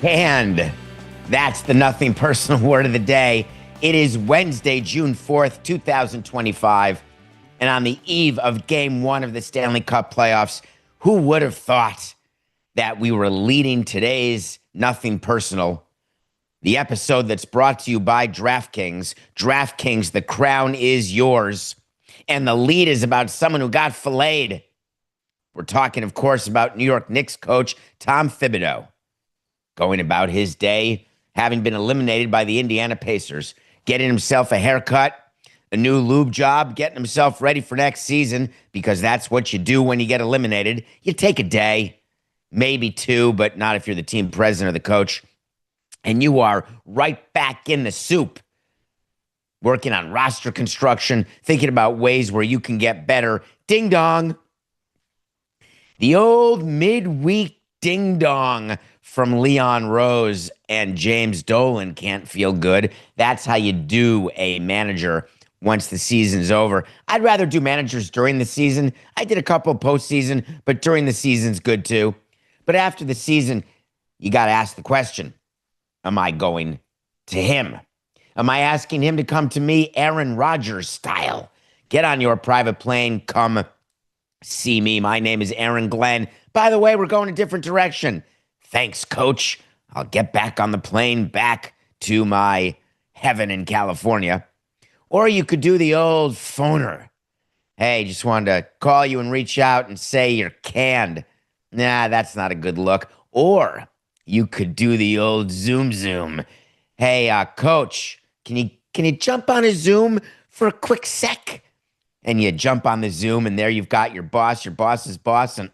And that's the nothing personal word of the day. It is Wednesday, June 4th, 2025. And on the eve of game one of the Stanley Cup playoffs, who would have thought that we were leading today's Nothing Personal, the episode that's brought to you by DraftKings. DraftKings, the crown is yours. And the lead is about someone who got filleted. We're talking, of course, about New York Knicks coach Tom Thibodeau, going about his day, having been eliminated by the Indiana Pacers, getting himself a haircut, a new lube job, getting himself ready for next season, because that's what you do when you get eliminated. You take a day, maybe two, but not if you're the team president or the coach, and you are right back in the soup, working on roster construction, thinking about ways where you can get better. Ding dong. The old midweek ding dong from Leon Rose and James Dolan can't feel good. That's how you do a manager once the season's over. I'd rather do managers during the season. I did a couple postseason, but during the season's good too. But after the season, you got to ask the question, am I going to him? Am I asking him to come to me Aaron Rodgers style? Get on your private plane, come see me. My name is Aaron Glenn. By the way, we're going a different direction. Thanks, coach. I'll get back on the plane back to my heaven in California. Or you could do the old phoner. Hey, just wanted to call you and reach out and say you're canned. Nah, that's not a good look. Or you could do the old Zoom. Hey, coach, can you jump on a Zoom for a quick sec? And you jump on the Zoom, and there you've got your boss's boss, and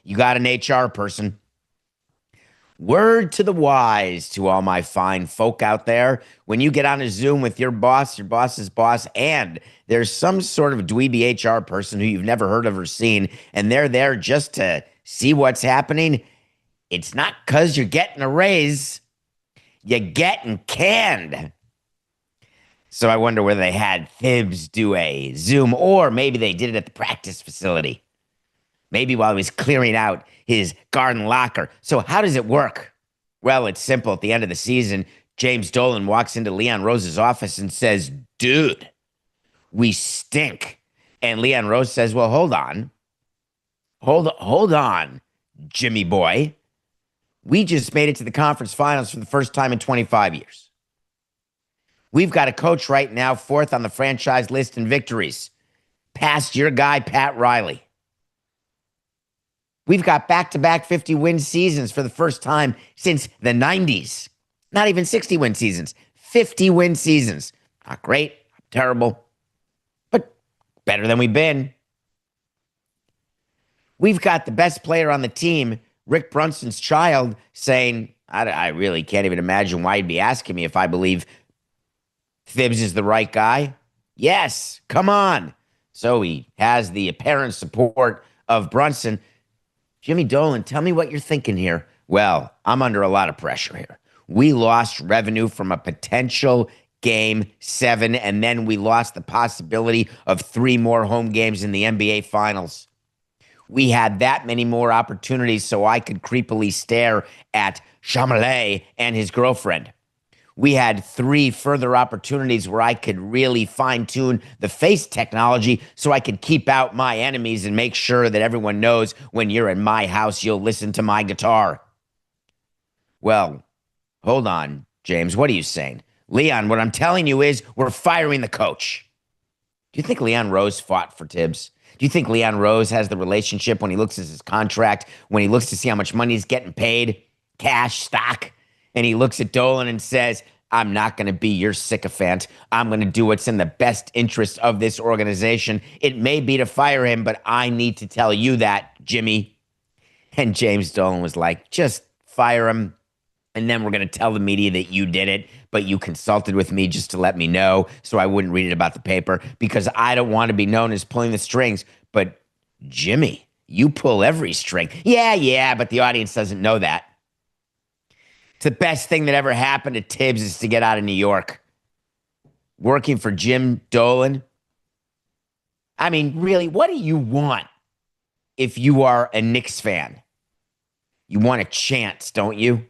you got an HR person. Word to the wise to all my fine folk out there. When you get on a Zoom with your boss's boss, and there's some sort of dweeby HR person who you've never heard of or seen, and they're there just to see what's happening, it's not because you're getting a raise. You're getting canned. So I wonder whether they had Thibs do a Zoom, or maybe they did it at the practice facility. Maybe while he was clearing out his garden locker. So how does it work? Well, it's simple. At the end of the season, James Dolan walks into Leon Rose's office and says, dude, we stink. And Leon Rose says, well, hold on, Jimmy boy. We just made it to the conference finals for the first time in 25 years. We've got a coach right now, fourth on the franchise list in victories, past your guy, Pat Riley. We've got back-to-back 50-win seasons for the first time since the 90s. Not even 60-win seasons, 50-win seasons. Not great, not terrible, but better than we've been. We've got the best player on the team, Rick Brunson's child, saying, I really can't even imagine why he'd be asking me if I believe Thibs is the right guy. Yes, come on. So he has the apparent support of Brunson. Jimmy Dolan, tell me what you're thinking here. Well, I'm under a lot of pressure here. We lost revenue from a potential game 7, and then we lost the possibility of 3 more home games in the NBA Finals. We had that many more opportunities so I could creepily stare at Chamelet and his girlfriend. We had 3 further opportunities where I could really fine-tune the face technology so I could keep out my enemies and make sure that everyone knows when you're in my house, you'll listen to my guitar. Well, hold on, James. What are you saying? Leon, what I'm telling you is we're firing the coach. Do you think Leon Rose fought for Thibs? Do you think Leon Rose has the relationship when he looks at his contract, when he looks to see how much money he's getting paid, cash, stock, and he looks at Dolan and says, I'm not going to be your sycophant. I'm going to do what's in the best interest of this organization. It may be to fire him, but I need to tell you that, Jimmy. And James Dolan was like, just fire him, and then we're going to tell the media that you did it, but you consulted with me just to let me know so I wouldn't read it about the paper, because I don't want to be known as pulling the strings. But Jimmy, you pull every string. Yeah, but the audience doesn't know that. It's the best thing that ever happened to Thibs is to get out of New York. Working for Jim Dolan. I mean, really, what do you want if you are a Knicks fan? You want a chance, don't you?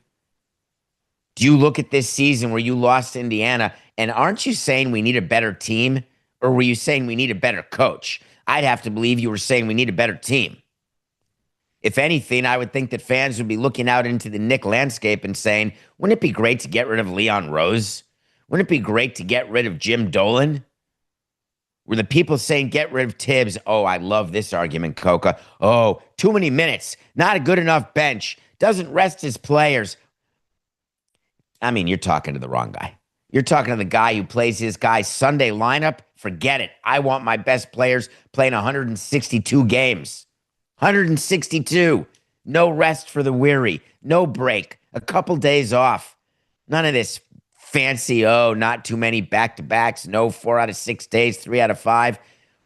Do you look at this season where you lost to Indiana, and aren't you saying we need a better team? Or were you saying we need a better coach? I'd have to believe you were saying we need a better team. If anything, I would think that fans would be looking out into the Knick landscape and saying, wouldn't it be great to get rid of Leon Rose? Wouldn't it be great to get rid of Jim Dolan? Were the people saying get rid of Thibs? Oh, I love this argument, Coca. Oh, too many minutes. Not a good enough bench. Doesn't rest his players. I mean, you're talking to the wrong guy. You're talking to the guy who plays his guy's Sunday lineup. Forget it. I want my best players playing 162 games. 162. No rest for the weary. No break. A couple days off. None of this fancy, not too many back-to-backs. No 4 out of 6 days, 3 out of 5.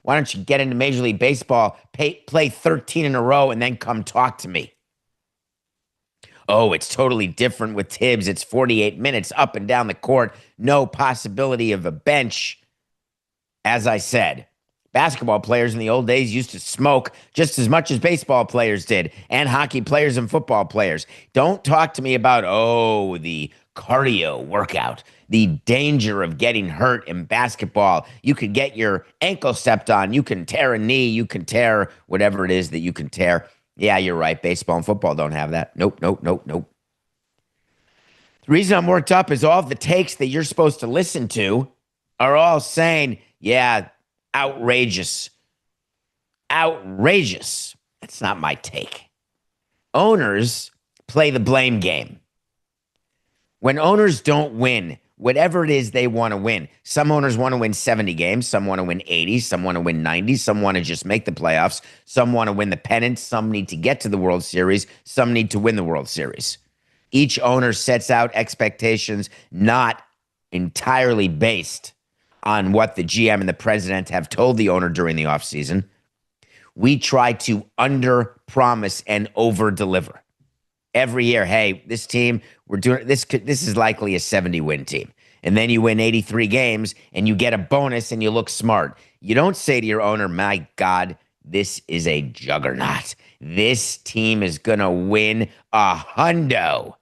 Why don't you get into Major League Baseball, play 13 in a row, and then come talk to me? Oh, it's totally different with Thibs. It's 48 minutes up and down the court. No possibility of a bench. As I said, basketball players in the old days used to smoke just as much as baseball players did, and hockey players and football players. Don't talk to me about, the cardio workout, the danger of getting hurt in basketball. You could get your ankle stepped on. You can tear a knee. You can tear whatever it is that you can tear. Yeah, you're right. Baseball and football don't have that. Nope. The reason I'm worked up is all of the takes that you're supposed to listen to are all saying, yeah, outrageous. Outrageous. That's not my take. Owners play the blame game. When owners don't win, whatever it is they want to win, some owners want to win 70 games, some want to win 80, some want to win 90, some want to just make the playoffs, some want to win the pennant, some need to get to the World Series, some need to win the World Series. Each owner sets out expectations not entirely based on what the GM and the president have told the owner during the offseason. We try to under-promise and over-deliver. Every year, hey, this team, we're doing this. This is likely a 70-win team. And then you win 83 games and you get a bonus and you look smart. You don't say to your owner, my God, this is a juggernaut. This team is going to win a hundo.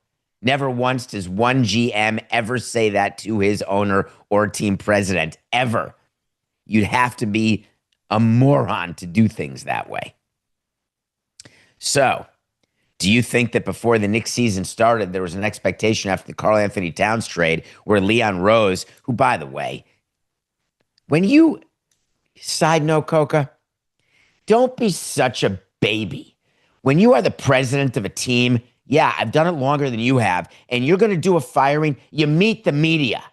Never once does one GM ever say that to his owner or team president, ever. You'd have to be a moron to do things that way. So, do you think that before the Knicks season started, there was an expectation after the Karl Anthony Towns trade where Leon Rose, who, by the way, side note, Coca, don't be such a baby. When you are the president of a team, yeah, I've done it longer than you have, and you're going to do a firing, you meet the media.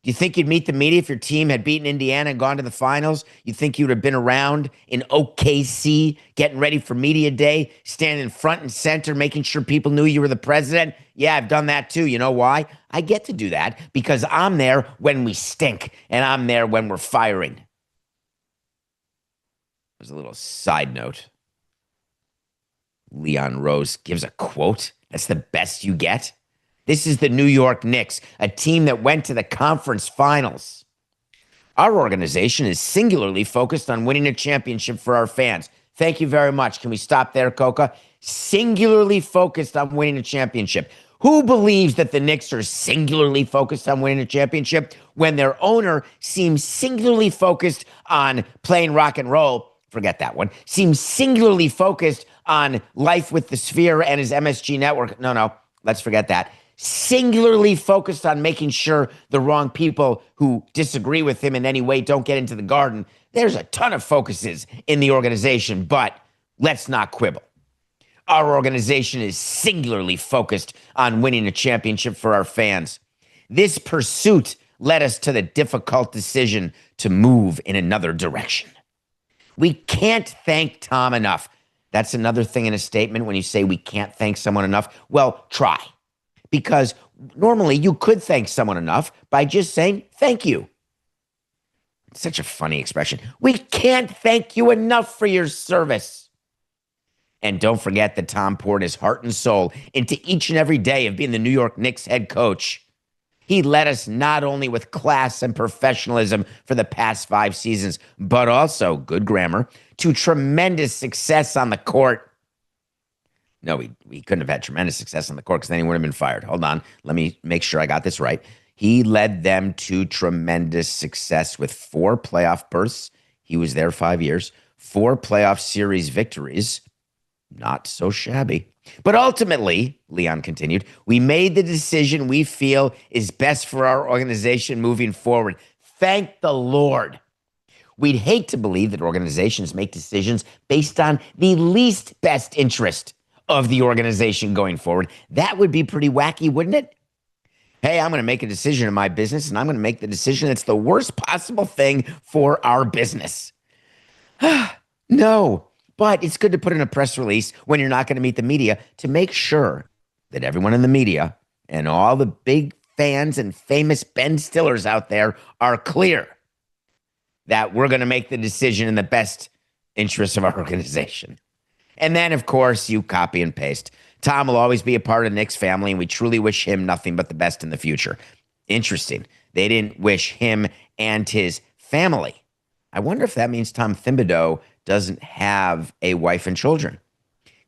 Do you think you'd meet the media if your team had beaten Indiana and gone to the finals? You think you would have been around in OKC, getting ready for media day, standing front and center, making sure people knew you were the president? Yeah, I've done that too. You know why? I get to do that because I'm there when we stink, and I'm there when we're firing. There's a little side note. Leon Rose gives a quote. That's the best you get? This is the New York Knicks, a team that went to the conference finals. Our organization is singularly focused on winning a championship for our fans. Thank you very much. Can we stop there, Coca? Singularly focused on winning a championship. Who believes that the Knicks are singularly focused on winning a championship when their owner seems singularly focused on playing rock and roll? Forget that one. Seems singularly focused on life with the Sphere and his MSG network. No, let's forget that. Singularly focused on making sure the wrong people who disagree with him in any way don't get into the garden. There's a ton of focuses in the organization, but let's not quibble. Our organization is singularly focused on winning a championship for our fans. This pursuit led us to the difficult decision to move in another direction. We can't thank Tom enough. That's another thing in a statement when you say we can't thank someone enough. Well, try. Because normally you could thank someone enough by just saying thank you. It's such a funny expression. We can't thank you enough for your service. And don't forget that Tom poured his heart and soul into each and every day of being the New York Knicks head coach. He led us not only with class and professionalism for the past 5 seasons, but also, good grammar, to tremendous success on the court. No, he couldn't have had tremendous success on the court because then he would have been fired. Hold on. Let me make sure I got this right. He led them to tremendous success with 4 playoff berths. He was there 5 years, 4 playoff series victories. Not so shabby. But ultimately, Leon continued, we made the decision we feel is best for our organization moving forward. Thank the Lord. We'd hate to believe that organizations make decisions based on the least best interest of the organization going forward. That would be pretty wacky, wouldn't it? Hey, I'm going to make a decision in my business, and I'm going to make the decision that's the worst possible thing for our business. No, but it's good to put in a press release when you're not going to meet the media to make sure that everyone in the media and all the big fans and famous Ben Stillers out there are clear that we're going to make the decision in the best interest of our organization. And then, of course, you copy and paste. Tom will always be a part of the Knicks family, and we truly wish him nothing but the best in the future. Interesting. They didn't wish him and his family. I wonder if that means Tom Thibodeau doesn't have a wife and children.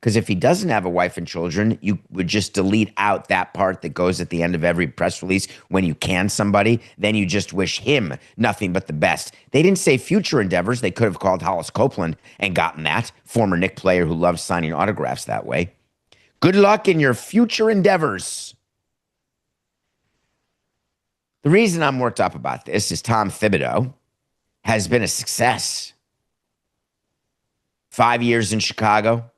Because if he doesn't have a wife and children, you would just delete out that part that goes at the end of every press release when you can somebody. Then you just wish him nothing but the best. They didn't say future endeavors. They could have called Hollis Copeland and gotten that, former Knick player who loves signing autographs that way. Good luck in your future endeavors. The reason I'm worked up about this is Tom Thibodeau has been a success. 5 years in Chicago,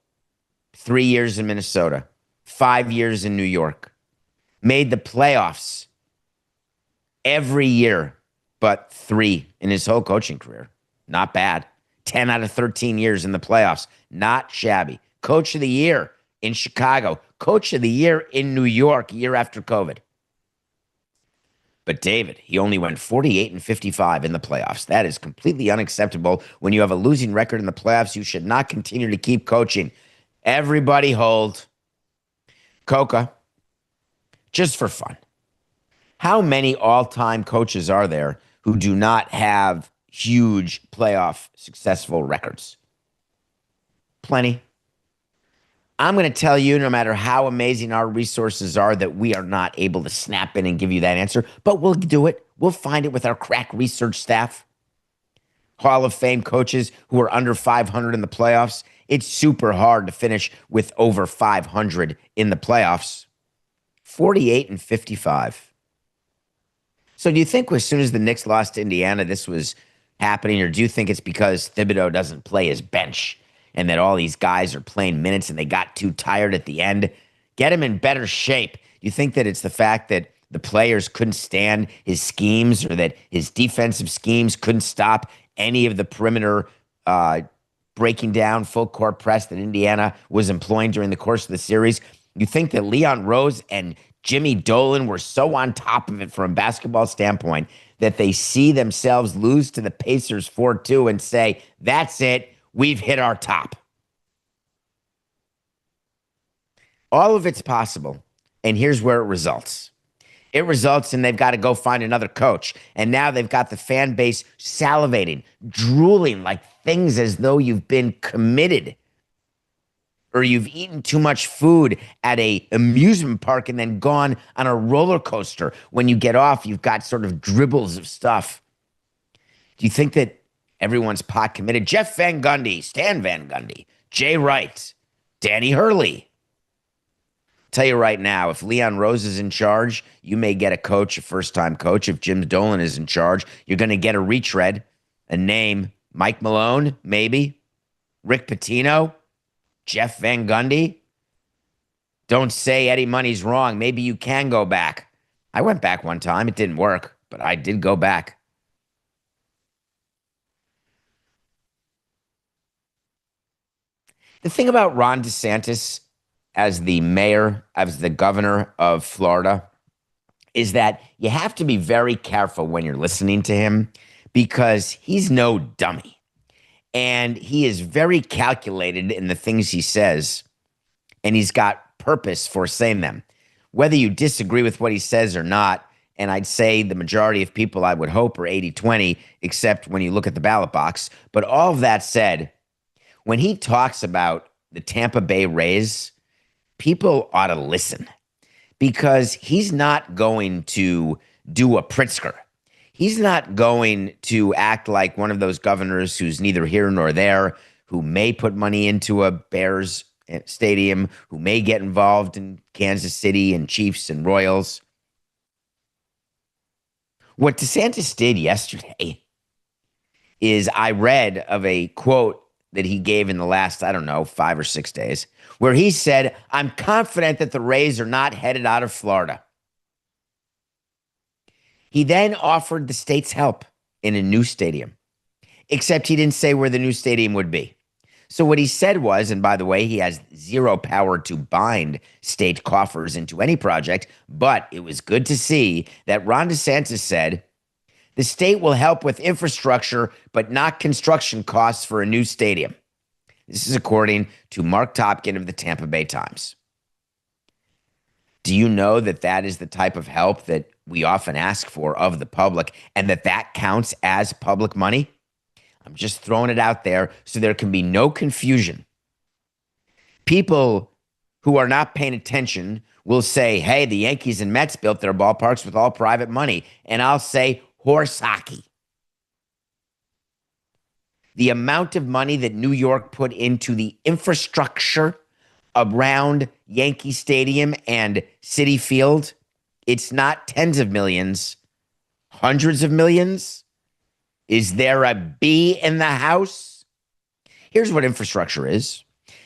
3 years in Minnesota, 5 years in New York. Made the playoffs every year but 3 in his whole coaching career. Not bad. 10 out of 13 years in the playoffs. Not shabby. Coach of the year in Chicago. Coach of the year in New York year after COVID. But David, he only went 48-55 in the playoffs. That is completely unacceptable. When you have a losing record in the playoffs, you should not continue to keep coaching. Everybody hold. Coca, just for fun. How many all-time coaches are there who do not have huge playoff successful records? Plenty. I'm going to tell you, no matter how amazing our resources are, that we are not able to snap in and give you that answer, but we'll do it. We'll find it with our crack research staff. Hall of Fame coaches who are under 500 in the playoffs. It's super hard to finish with over 500 in the playoffs. 48-55. So do you think as soon as the Knicks lost to Indiana, this was happening, or do you think it's because Thibodeau doesn't play his bench and that all these guys are playing minutes and they got too tired at the end? Get him in better shape. Do you think that it's the fact that the players couldn't stand his schemes, or that his defensive schemes couldn't stop any of the perimeter breaking down full court press that Indiana was employing during the course of the series? You think that Leon Rose and Jimmy Dolan were so on top of it from a basketball standpoint that they see themselves lose to the Pacers 4-2 and say, that's it, we've hit our top? All of it's possible, and here's where it results. It results in they've got to go find another coach, and now they've got the fan base salivating, drooling like things as though you've been committed, or you've eaten too much food at a amusement park and then gone on a roller coaster. When you get off, you've got sort of dribbles of stuff. Do you think that everyone's pot committed? Jeff Van Gundy, Stan Van Gundy, Jay Wright, Danny Hurley. Tell you right now, if Leon Rose is in charge, you may get a coach, a first-time coach. If Jim Dolan is in charge, you're going to get a retread, a name. Mike Malone, maybe. Rick Pitino, Jeff Van Gundy. Don't say Eddie Money's wrong. Maybe you can go back. I went back one time. It didn't work, but I did go back. The thing about Ron DeSantis as the mayor, as the governor of Florida, is that you have to be very careful when you're listening to him, because he's no dummy. And he is very calculated in the things he says, and he's got purpose for saying them. Whether you disagree with what he says or not, and I'd say the majority of people, I would hope, are 80-20, except when you look at the ballot box. But all of that said, when he talks about the Tampa Bay Rays people ought to listen because he's not going to do a Pritzker. He's not going to act like one of those governors who's neither here nor there, who may put money into a Bears stadium, who may get involved in Kansas City and Chiefs and Royals. What DeSantis did yesterday is I read of a quote that he gave in the last, 5 or 6 days, where he said, "I'm confident that the Rays are not headed out of Florida." He then offered the state's help in a new stadium, except he didn't say where the new stadium would be. So what he said was, and by the way, he has zero power to bind state coffers into any project, but it was good to see that Ron DeSantis said, the state will help with infrastructure, but not construction costs for a new stadium. This is according to Mark Topkin of the Tampa Bay Times. Do you know that that is the type of help that we often ask for of the public and that counts as public money? I'm just throwing it out there so there can be no confusion. People who are not paying attention will say, hey, the Yankees and Mets built their ballparks with all private money. And I'll say, horse hockey. The amount of money that New York put into the infrastructure around Yankee Stadium and Citi Field, it's not tens of millions, hundreds of millions. Is there a bee in the house? Here's what infrastructure is.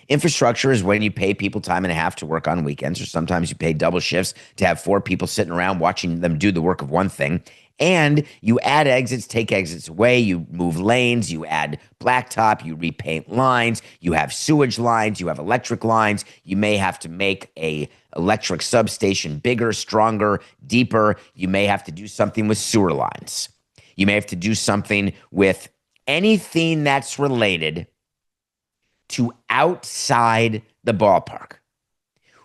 Infrastructure is when you pay people time and a half to work on weekends, or sometimes you pay double shifts to have 4 people sitting around watching them do the work of one thing. And you add exits, take exits away, you move lanes, you add blacktop, you repaint lines, you have sewage lines, you have electric lines. You may have to make a electric substation bigger, stronger, deeper. You may have to do something with sewer lines. You may have to do something with anything that's related to outside the ballpark,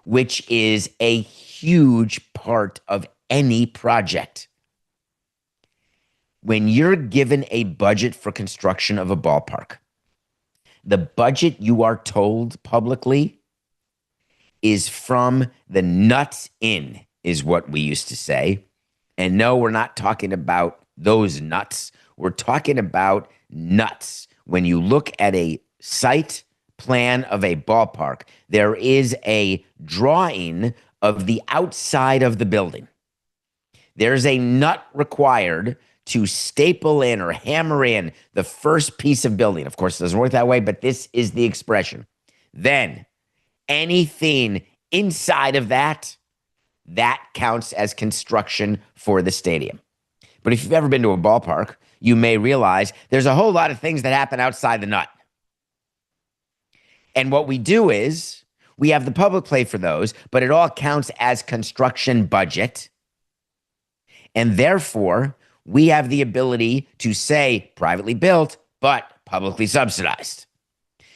which is a huge part of any project. When you're given a budget for construction of a ballpark, the budget you are told publicly is from the nuts in, is what we used to say. And no, we're not talking about those nuts. We're talking about nuts. When you look at a site plan of a ballpark, there is a drawing of the outside of the building. There's a nut required to staple in or hammer in the first piece of building. Of course, it doesn't work that way, but this is the expression. Then anything inside of that counts as construction for the stadium. But if you've ever been to a ballpark, you may realize there's a whole lot of things that happen outside the nut. And what we do is we have the public pay for those, but it all counts as construction budget. And therefore, we have the ability to say privately built, but publicly subsidized.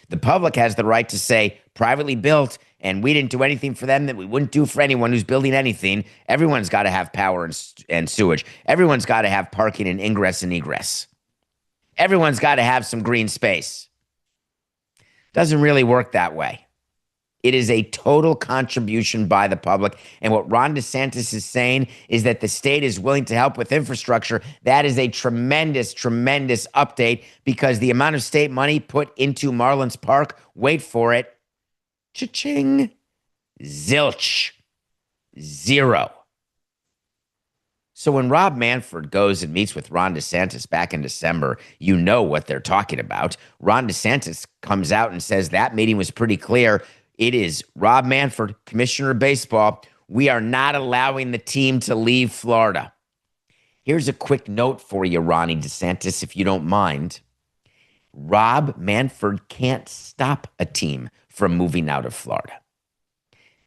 The public has the right to say privately built, and we didn't do anything for them that we wouldn't do for anyone who's building anything. Everyone's got to have power and sewage. Everyone's got to have parking and ingress and egress. Everyone's got to have some green space. Doesn't really work that way. It is a total contribution by the public. And what Ron DeSantis is saying is that the state is willing to help with infrastructure. That is a tremendous, tremendous update because the amount of state money put into Marlins Park, wait for it, cha-ching, zilch, zero. So when Rob Manfred goes and meets with Ron DeSantis back in December, you know what they're talking about. Ron DeSantis comes out and says that meeting was pretty clear. It is Rob Manfred, Commissioner of Baseball. We are not allowing the team to leave Florida. Here's a quick note for you, Ronnie DeSantis, if you don't mind. Rob Manfred can't stop a team from moving out of Florida.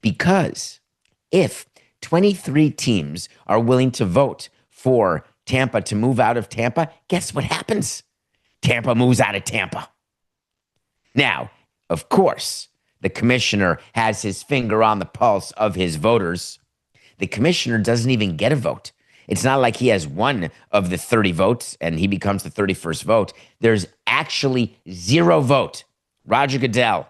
Because if 23 teams are willing to vote for Tampa to move out of Tampa, guess what happens? Tampa moves out of Tampa. Now, of course, the commissioner has his finger on the pulse of his voters. The commissioner doesn't even get a vote. It's not like he has one of the 30 votes and he becomes the 31st vote. There's actually zero vote. Roger Goodell,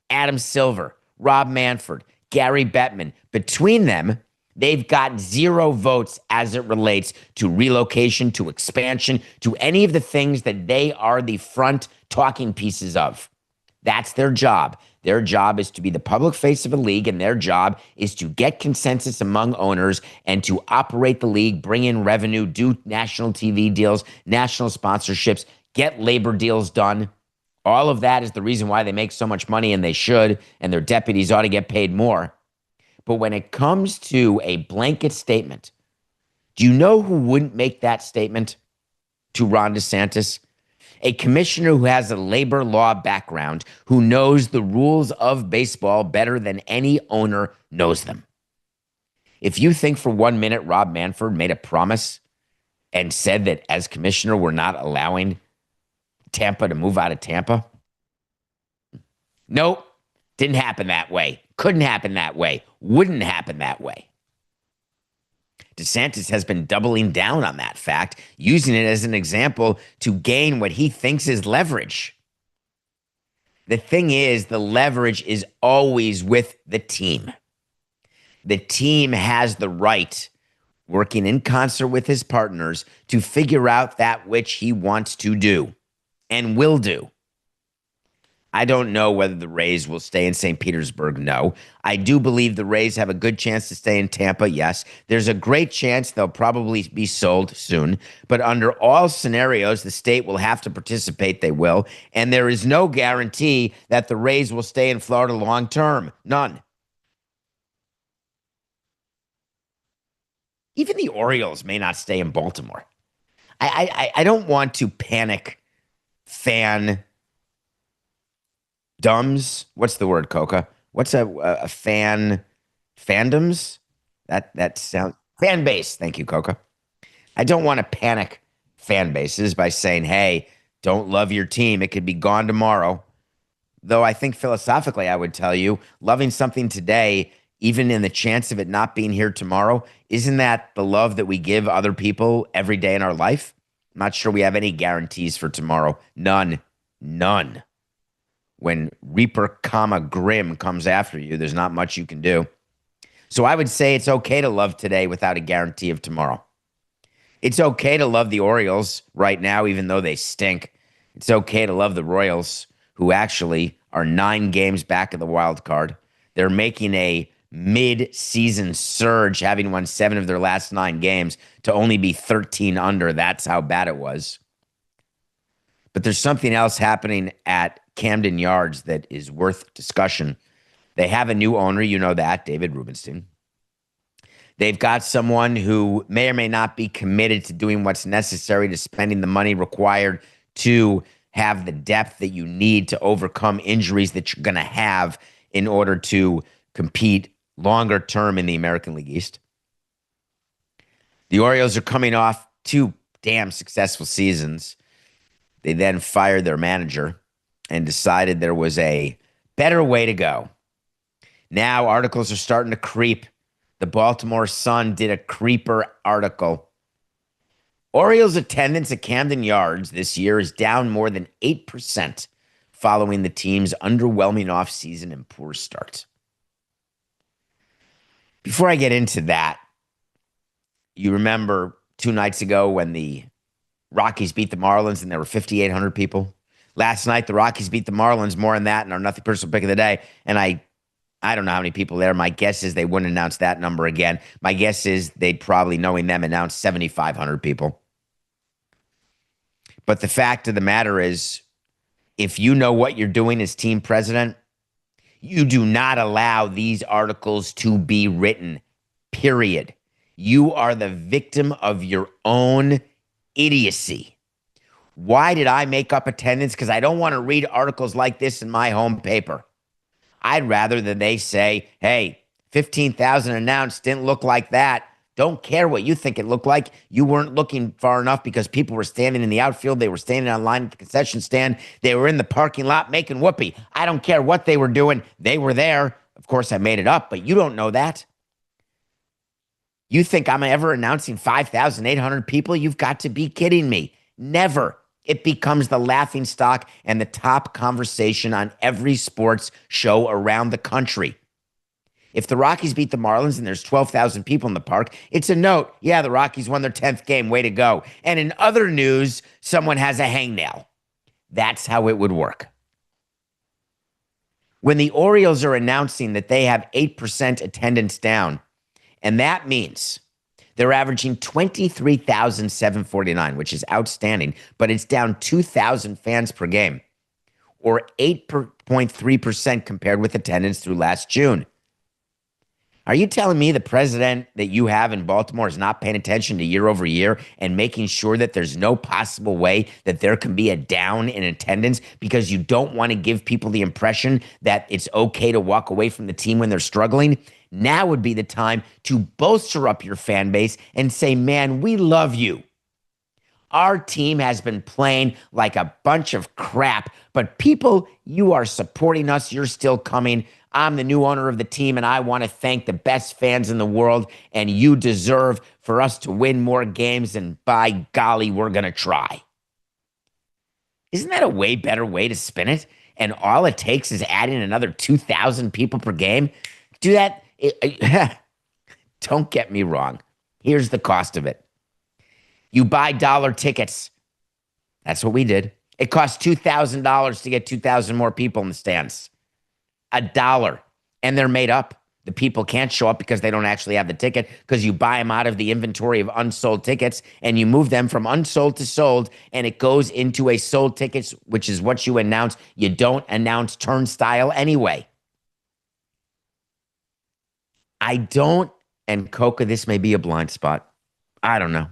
Adam Silver, Rob Manfred, Gary Bettman. Between them, they've got 0 votes as it relates to relocation, to expansion, to any of the things that they are the front talking pieces of. That's their job. Their job is to be the public face of a league, and their job is to get consensus among owners and to operate the league, bring in revenue, do national TV deals, national sponsorships, get labor deals done. All of that is the reason why they make so much money, and they should, and their deputies ought to get paid more. But when it comes to a blanket statement, do you know who wouldn't make that statement to Ron DeSantis? A commissioner who has a labor law background, who knows the rules of baseball better than any owner knows them. If you think for 1 minute Rob Manfred made a promise and said that as commissioner, we're not allowing Tampa to move out of Tampa. Nope. Didn't happen that way. Couldn't happen that way. Wouldn't happen that way. DeSantis has been doubling down on that fact, using it as an example to gain what he thinks is leverage. The thing is, the leverage is always with the team. The team has the right, working in concert with his partners, to figure out that which he wants to do and will do. I don't know whether the Rays will stay in St. Petersburg. No. I do believe the Rays have a good chance to stay in Tampa. Yes. There's a great chance they'll probably be sold soon. But under all scenarios, the state will have to participate. They will. And there is no guarantee that the Rays will stay in Florida long term. None. Even the Orioles may not stay in Baltimore. I don't want to panic fan dumbs. What's the word, Coca? What's a fan fandoms? That sounds fan base. Thank you, Coca. I don't want to panic fan bases by saying, hey, don't love your team. It could be gone tomorrow. Though I think philosophically, I would tell you, loving something today, even in the chance of it not being here tomorrow, isn't that the love that we give other people every day in our life? I'm not sure we have any guarantees for tomorrow. None. When Reaper, Grim comes after you, there's not much you can do. So I would say it's okay to love today without a guarantee of tomorrow. It's okay to love the Orioles right now, even though they stink. It's okay to love the Royals, who actually are 9 games back of the wild card. They're making a mid-season surge, having won 7 of their last 9 games, to only be 13 under. That's how bad it was. But there's something else happening at Camden Yards that is worth discussion. They have a new owner, you know that, David Rubenstein. They've got someone who may or may not be committed to doing what's necessary, to spending the money required to have the depth that you need to overcome injuries that you're going to have in order to compete longer term in the American League East. The Orioles are coming off 2 damn successful seasons. They then fired their manager and decided there was a better way to go. Now articles are starting to creep. The Baltimore Sun did a creeper article. Orioles attendance at Camden Yards this year is down more than 8% following the team's underwhelming offseason and poor start. Before I get into that, you remember 2 nights ago when the Rockies beat the Marlins and there were 5,800 people? Last night, the Rockies beat the Marlins. More on that in our Nothing Personal Pick of the Day. And I don't know how many people there. My guess is they wouldn't announce that number again. My guess is they'd probably, knowing them, announce 7,500 people. But the fact of the matter is, if you know what you're doing as team president, you do not allow these articles to be written, period. You are the victim of your own idiocy. Why did I make up attendance? Because I don't want to read articles like this in my home paper. I'd rather that they say, hey, 15,000 announced, didn't look like that. Don't care what you think it looked like. You weren't looking far enough because people were standing in the outfield. They were standing on line at the concession stand. They were in the parking lot making whoopee. I don't care what they were doing. They were there. Of course, I made it up, but you don't know that. You think I'm ever announcing 5,800 people? You've got to be kidding me. Never. It becomes the laughingstock and the top conversation on every sports show around the country. If the Rockies beat the Marlins and there's 12,000 people in the park, it's a note. Yeah, the Rockies won their 10th game. Way to go. And in other news, someone has a hangnail. That's how it would work. When the Orioles are announcing that they have 8% attendance down, and that means they're averaging 23,749, which is outstanding, but it's down 2,000 fans per game, or 8.3% compared with attendance through last June. Are you telling me the president that you have in Baltimore is not paying attention to year over year and making sure that there's no possible way that there can be a down in attendance because you don't want to give people the impression that it's okay to walk away from the team when they're struggling? Now would be the time to bolster up your fan base and say, man, we love you. Our team has been playing like a bunch of crap, but people, you are supporting us. You're still coming. I'm the new owner of the team, and I want to thank the best fans in the world, and you deserve for us to win more games, and by golly, we're going to try. Isn't that a way better way to spin it? And all it takes is adding another 2,000 people per game. Do that. Don't get me wrong. Here's the cost of it. You buy dollar tickets. That's what we did. It costs $2,000 to get 2,000 more people in the stands. $1. And they're made up. The people can't show up because they don't actually have the ticket, because you buy them out of the inventory of unsold tickets and you move them from unsold to sold, and it goes into a sold tickets, which is what you announce. You don't announce turnstile anyway. I don't, and Coca, this may be a blind spot. I don't know.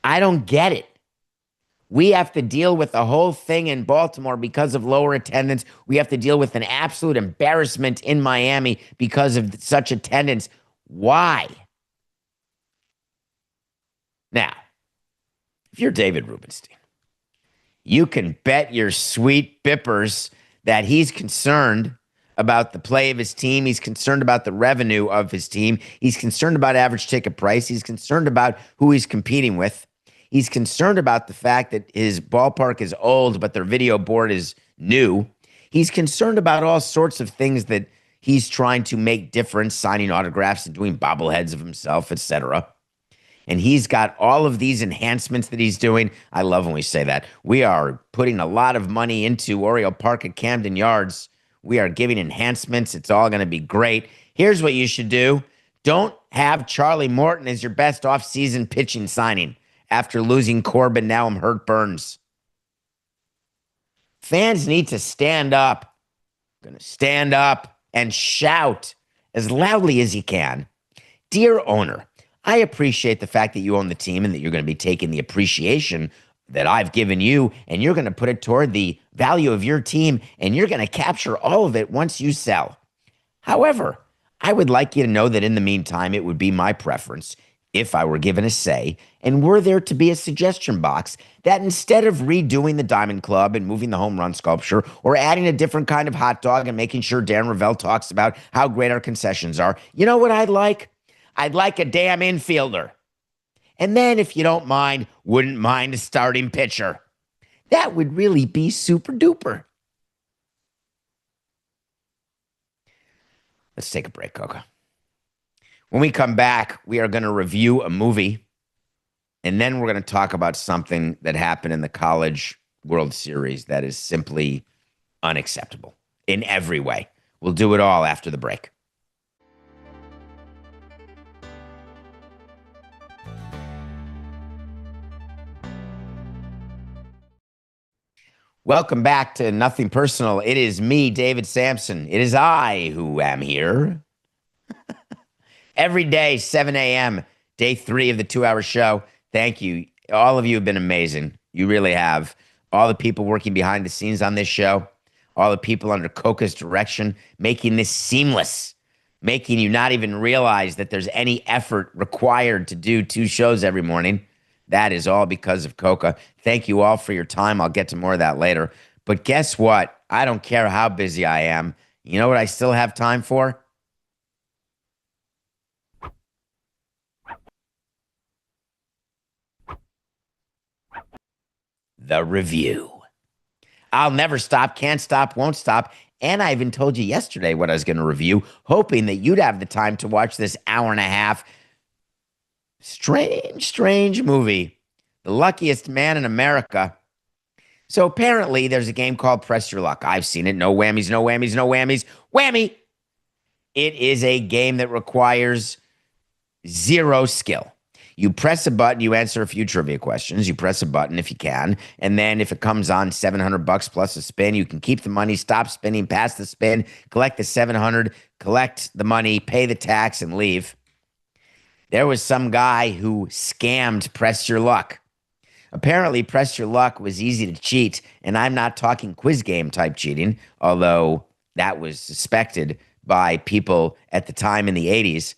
I don't get it. We have to deal with the whole thing in Baltimore because of lower attendance. We have to deal with an absolute embarrassment in Miami because of such attendance. Why? Now, if you're David Rubenstein, you can bet your sweet bippers that he's concerned about the play of his team. He's concerned about the revenue of his team. He's concerned about average ticket price. He's concerned about who he's competing with. He's concerned about the fact that his ballpark is old, but their video board is new. He's concerned about all sorts of things that he's trying to make different, signing autographs and doing bobbleheads of himself, etc. And he's got all of these enhancements that he's doing. I love when we say that. We are putting a lot of money into Oriole Park at Camden Yards. We are giving enhancements. It's all going to be great. Here's what you should do. Don't have Charlie Morton as your best offseason pitching signing. After losing Corbin, now I'm hurt Burns. Fans need to stand up. Going to stand up and shout as loudly as you can. Dear owner, I appreciate the fact that you own the team and that you're going to be taking the appreciation that I've given you, and you're going to put it toward the value of your team, and you're going to capture all of it once you sell. However, I would like you to know that in the meantime, it would be my preference, if I were given a say, and were there to be a suggestion box, that instead of redoing the Diamond Club and moving the home run sculpture or adding a different kind of hot dog and making sure Darren Ravel talks about how great our concessions are, you know what I'd like? I'd like a damn infielder. And then, if you don't mind, wouldn't mind a starting pitcher. That would really be super duper. Let's take a break, Coca. When we come back, we are going to review a movie, and then we're going to talk about something that happened in the College World Series that is simply unacceptable in every way. We'll do it all after the break. Welcome back to Nothing Personal. It is me, David Samson. It is I who am here. Every day, 7 a.m., day 3 of the 2-hour show. Thank you. All of you have been amazing. You really have. All the people working behind the scenes on this show, all the people under Coca's direction, making this seamless, making you not even realize that there's any effort required to do 2 shows every morning. That is all because of Coca. Thank you all for your time. I'll get to more of that later. But guess what? I don't care how busy I am. You know what I still have time for? The review. I'll never stop, can't stop, won't stop. And I even told you yesterday what I was going to review, hoping that you'd have the time to watch this hour and a half strange movie, The Luckiest Man in America. So apparently there's a game called Press Your Luck. I've seen it. No whammies, no whammies, no whammies. Whammy! It is a game that requires zero skill. You press a button, you answer a few trivia questions. You press a button if you can. And then if it comes on $700 plus a spin, you can keep the money, stop spinning, pass the spin, collect the 700, collect the money, pay the tax, and leave. There was some guy who scammed Press Your Luck. Apparently, Press Your Luck was easy to cheat, and I'm not talking quiz game type cheating, although that was suspected by people at the time in the 80s.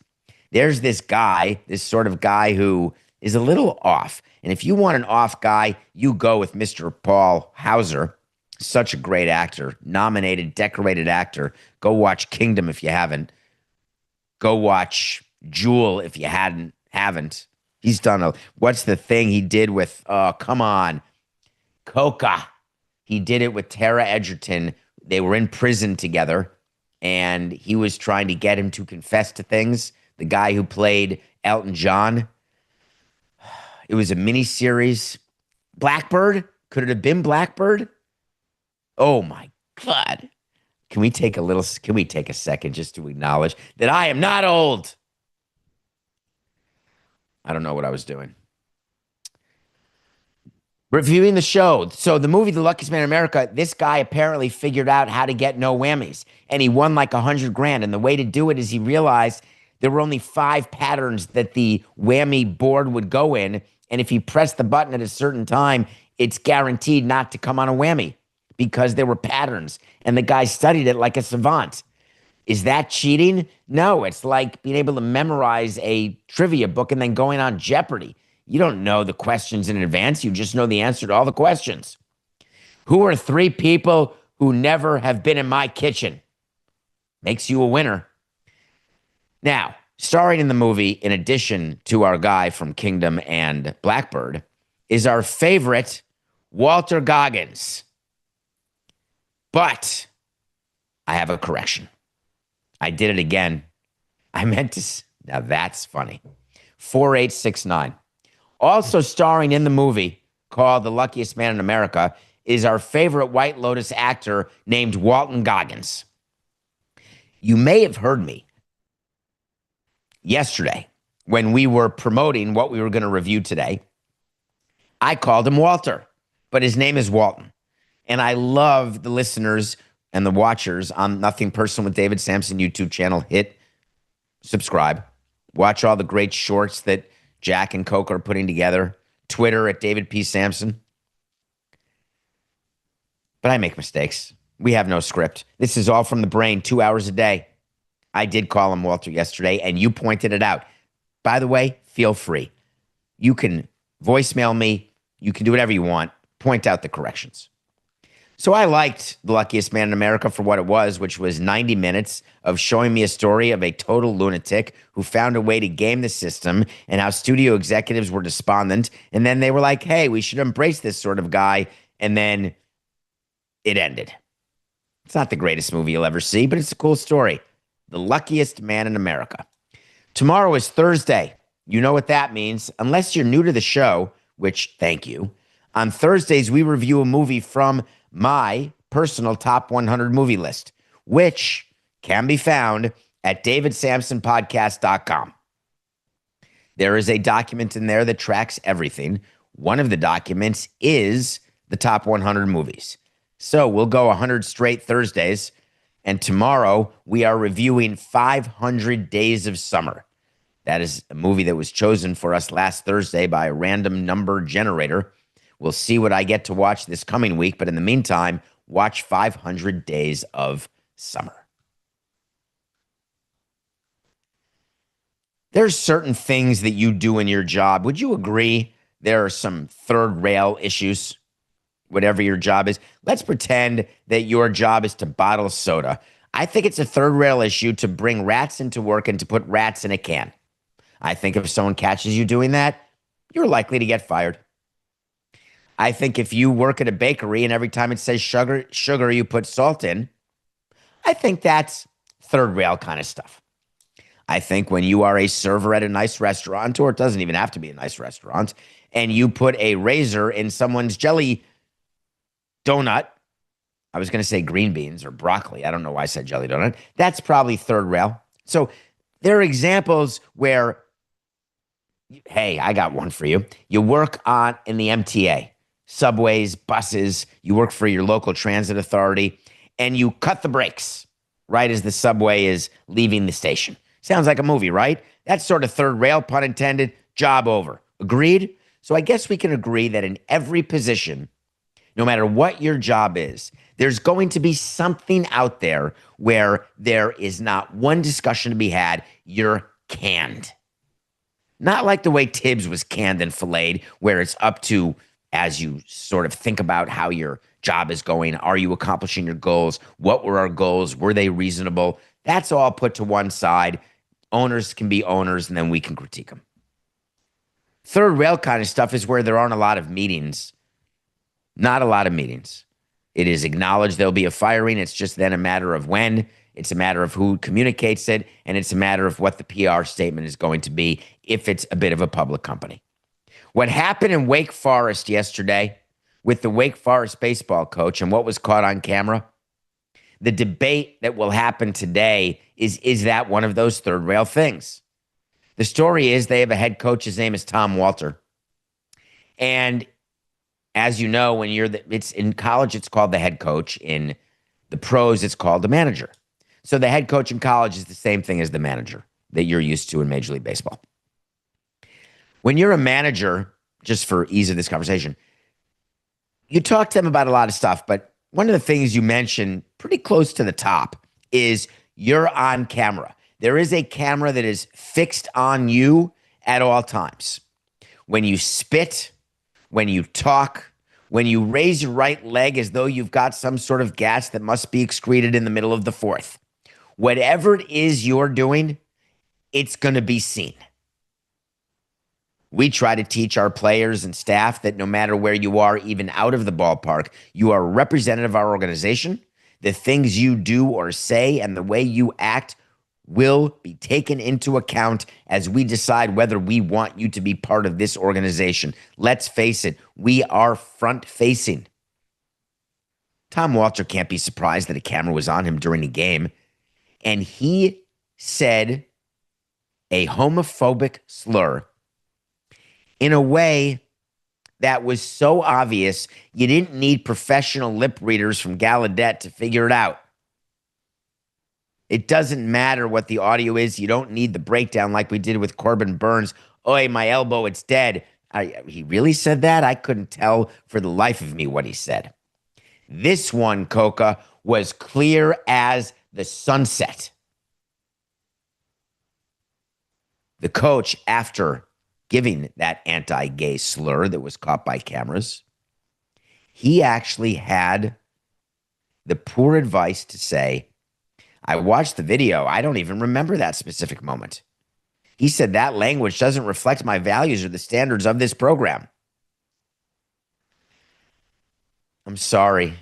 There's this guy, this sort of guy who is a little off. And if you want an off guy, you go with Mr. Paul Hauser, such a great actor, nominated, decorated actor. Go watch Kingdom if you haven't. Go watch Jewel if you haven't. He's done what's the thing he did with, oh, come on, Coca. He did it with Tara Edgerton. They were in prison together, and he was trying to get him to confess to things. The guy who played Elton John. It was a miniseries. Blackbird? Could it have been Blackbird? Oh my God. Can we take a second just to acknowledge that I am not old? I don't know what I was doing. Reviewing the show. So the movie, The Luckiest Man in America, this guy apparently figured out how to get no whammies. And he won like $100,000. And the way to do it is he realized there were only 5 patterns that the whammy board would go in. And if he pressed the button at a certain time, it's guaranteed not to come on a whammy because there were patterns. And the guy studied it like a savant. Is that cheating? No, it's like being able to memorize a trivia book and then going on Jeopardy. You don't know the questions in advance. You just know the answer to all the questions. Who are 3 people who never have been in my kitchen? Makes you a winner. Now, starring in the movie, in addition to our guy from Kingdom and Blackbird, is our favorite Walter Goggins. But I have a correction. I did it again. I meant to. Now that's funny. 4869. Also starring in the movie called The Luckiest Man in America is our favorite White Lotus actor named Walton Goggins. You may have heard me yesterday when we were promoting what we were going to review today. I called him Walter, but his name is Walton. And I love the listeners and the watchers on Nothing Personal with David Samson YouTube channel. Hit subscribe. Watch all the great shorts that Jack and Coke are putting together. Twitter at David P. Samson. But I make mistakes. We have no script. This is all from the brain, 2 hours a day. I did call him Walter yesterday, and you pointed it out. By the way, feel free. You can voicemail me. You can do whatever you want. Point out the corrections. So I liked The Luckiest Man in America for what it was, which was 90 minutes of showing me a story of a total lunatic who found a way to game the system and how studio executives were despondent. And then they were like, hey, we should embrace this sort of guy. And then it ended. It's not the greatest movie you'll ever see, but it's a cool story. The Luckiest Man in America. Tomorrow is Thursday. You know what that means. Unless you're new to the show, which thank you. On Thursdays, we review a movie from my personal top 100 movie list, which can be found at davidsamsonpodcast.com. There is a document in there that tracks everything. One of the documents is the top 100 movies. So we'll go 100 straight Thursdays. And tomorrow we are reviewing 500 Days of Summer. That is a movie that was chosen for us last Thursday by a random number generator. We'll see what I get to watch this coming week. But in the meantime, watch 500 Days of Summer. There's certain things that you do in your job. Would you agree there are some third rail issues? Whatever your job is. Let's pretend that your job is to bottle soda. I think it's a third rail issue to bring rats into work and to put rats in a can. I think if someone catches you doing that, you're likely to get fired. I think if you work at a bakery and every time it says sugar, you put salt in, I think that's third rail kind of stuff. I think when you are a server at a nice restaurant, or it doesn't even have to be a nice restaurant, and you put a razor in someone's jelly donut, I was going to say green beans or broccoli. I don't know why I said jelly donut. That's probably third rail. So there are examples where, hey, I got one for you. You work in the MTA, subways, buses, you work for your local transit authority, and you cut the brakes right as the subway is leaving the station. Sounds like a movie, right? That's sort of third rail, pun intended, job over. Agreed? So I guess we can agree that in every position, no matter what your job is, there's going to be something out there where there is not one discussion to be had. You're canned. Not like the way Thibs was canned and filleted, where it's up to, as you sort of think about how your job is going, are you accomplishing your goals? What were our goals? Were they reasonable? That's all put to one side. Owners can be owners, and then we can critique them. Third rail kind of stuff is where there aren't a lot of meetings. Not a lot of meetings. It is acknowledged there'll be a firing. It's just then a matter of when. It's a matter of who communicates it, and it's a matter of what the PR statement is going to be if it's a bit of a public company. What happened in Wake Forest yesterday with the Wake Forest baseball coach and what was caught on camera, the debate that will happen today is that one of those third rail things? The story is they have a head coach. His name is Tom Walter. And as you know, when it's in college, it's called the head coach. In the pros, it's called the manager. So the head coach in college is the same thing as the manager that you're used to in Major League Baseball. When you're a manager, just for ease of this conversation, you talk to them about a lot of stuff, but one of the things you mention pretty close to the top is you're on camera. There is a camera that is fixed on you at all times. When you spit, when you talk, when you raise your right leg as though you've got some sort of gas that must be excreted in the middle of the fourth. Whatever it is you're doing, it's going to be seen. We try to teach our players and staff that no matter where you are, even out of the ballpark, you are a representative of our organization. The things you do or say and the way you act will be taken into account as we decide whether we want you to be part of this organization. Let's face it, we are front-facing. Tom Walter can't be surprised that a camera was on him during the game, and he said a homophobic slur in a way that was so obvious you didn't need professional lip readers from Gallaudet to figure it out. It doesn't matter what the audio is. You don't need the breakdown like we did with Corbin Burns. Oi, my elbow, it's dead. He really said that? I couldn't tell for the life of me what he said. This one, Coca, was clear as the sunset. The coach, after giving that anti-gay slur that was caught by cameras, he actually had the poor advice to say, I watched the video. I don't even remember that specific moment. He said that language doesn't reflect my values or the standards of this program. I'm sorry.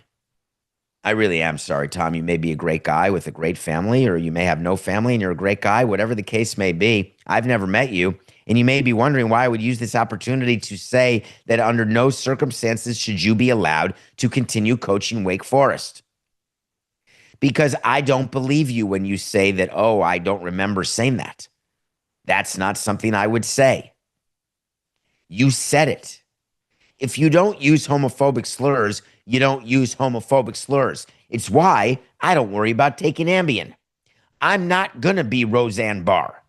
I really am sorry, Tom. You may be a great guy with a great family, or you may have no family and you're a great guy, whatever the case may be. I've never met you. And you may be wondering why I would use this opportunity to say that under no circumstances should you be allowed to continue coaching Wake Forest. Because I don't believe you when you say that, oh, I don't remember saying that. That's not something I would say. You said it. If you don't use homophobic slurs, you don't use homophobic slurs. It's why I don't worry about taking Ambien. I'm not going to be Roseanne Barr.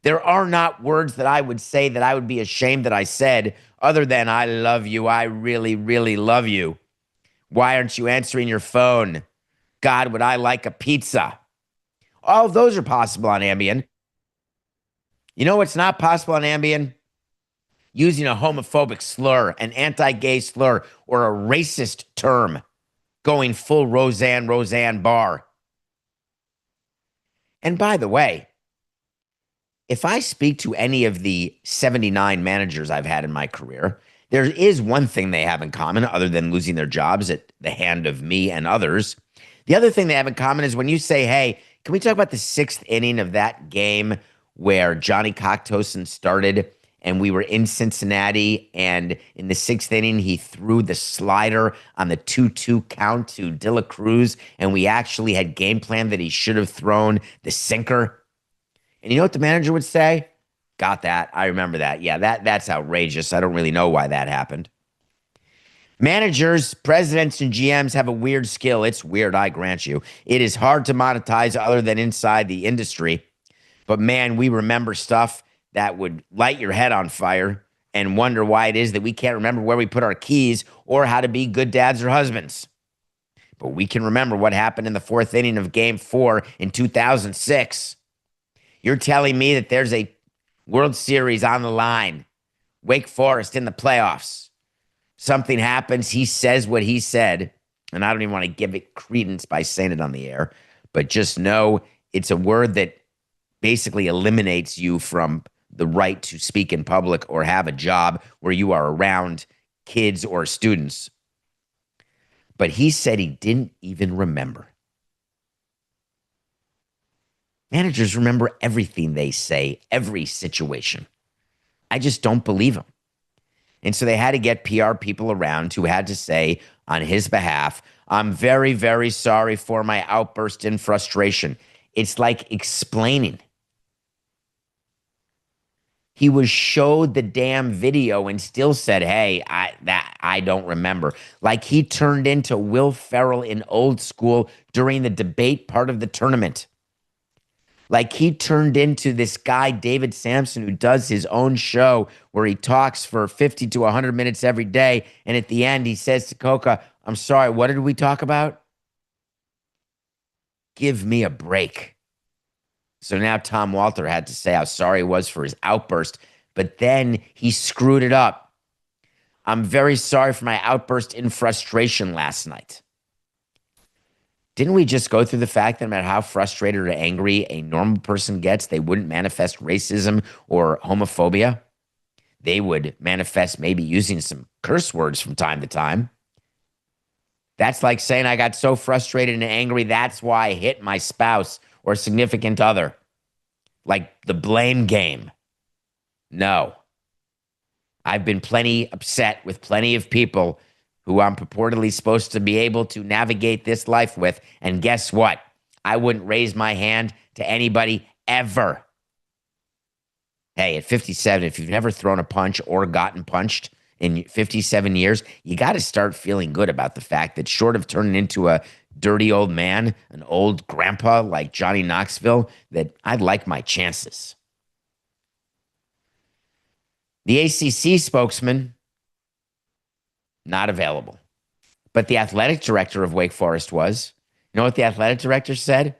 There are not words that I would say that I would be ashamed that I said other than I love you. I really, really love you. Why aren't you answering your phone? God, would I like a pizza? All of those are possible on Ambien. You know what's not possible on Ambien? Using a homophobic slur, an anti-gay slur, or a racist term, going full Roseanne Barr. And by the way, if I speak to any of the 79 managers I've had in my career, there is one thing they have in common other than losing their jobs at the hand of me and others. The other thing they have in common is when you say, hey, can we talk about the sixth inning of that game where Johnny Cocktoson started and we were in Cincinnati, and in the sixth inning, he threw the slider on the 2-2 count to De La Cruz, and we actually had game plan that he should have thrown the sinker. And you know what the manager would say? Got that. I remember that. Yeah, that's outrageous. I don't really know why that happened. Managers, presidents, and GMs have a weird skill. It's weird, I grant you. It is hard to monetize other than inside the industry. But man, we remember stuff that would light your head on fire and wonder why it is that we can't remember where we put our keys or how to be good dads or husbands. But we can remember what happened in the fourth inning of Game 4 in 2006. You're telling me that there's a World Series on the line, Wake Forest in the playoffs. Something happens, he says what he said, and I don't even want to give it credence by saying it on the air, but just know it's a word that basically eliminates you from the right to speak in public or have a job where you are around kids or students. But he said he didn't even remember. Managers remember everything they say, every situation. I just don't believe them. And so they had to get PR people around who had to say on his behalf, I'm very, very sorry for my outburst in frustration. It's like explaining. He was showed the damn video and still said, hey, I don't remember. Like he turned into Will Ferrell in Old School during the debate part of the tournament. Like he turned into this guy, David Samson, who does his own show where he talks for 50 to 100 minutes every day. And at the end, he says to Coca, I'm sorry, what did we talk about? Give me a break. So now Tom Walter had to say how sorry he was for his outburst, but then he screwed it up. I'm very sorry for my outburst in frustration last night. Didn't we just go through the fact that no matter how frustrated or angry a normal person gets, they wouldn't manifest racism or homophobia? They would manifest maybe using some curse words from time to time. That's like saying I got so frustrated and angry, that's why I hit my spouse or significant other. Like the blame game. No. I've been plenty upset with plenty of people who I'm purportedly supposed to be able to navigate this life with. And guess what? I wouldn't raise my hand to anybody ever. Hey, at 57, if you've never thrown a punch or gotten punched in 57 years, you got to start feeling good about the fact that short of turning into a dirty old man, an old grandpa like Johnny Knoxville, that I like my chances. The ACC spokesman, not available. But the athletic director of Wake Forest was. You know what the athletic director said?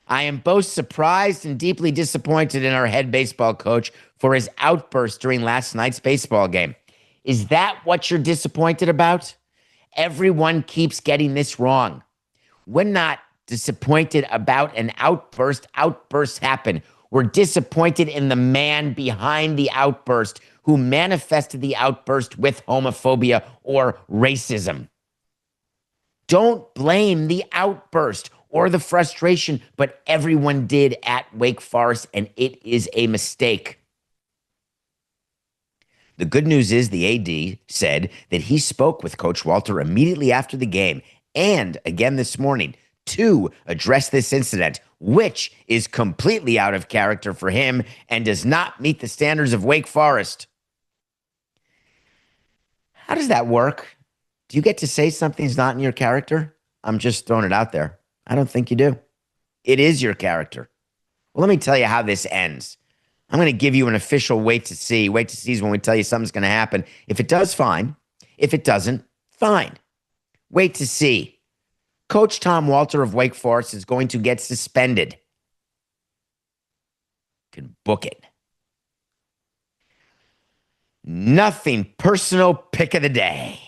I am both surprised and deeply disappointed in our head baseball coach for his outburst during last night's baseball game. Is that what you're disappointed about? Everyone keeps getting this wrong. We're not disappointed about an outburst. Outbursts happen. We're disappointed in the man behind the outburst who manifested the outburst with homophobia or racism. Don't blame the outburst or the frustration, but everyone did at Wake Forest, and it is a mistake. The good news is the AD said that he spoke with Coach Walter immediately after the game and again this morning to address this incident, which is completely out of character for him and does not meet the standards of Wake Forest. How does that work? Do you get to say something's not in your character? I'm just throwing it out there. I don't think you do. It is your character. Well, let me tell you how this ends. I'm going to give you an official wait to see. Wait to see is when we tell you something's going to happen. If it does, fine. If it doesn't, fine. Wait to see. Coach Tom Walter of Wake Forest is going to get suspended. You can book it. Nothing personal pick of the day.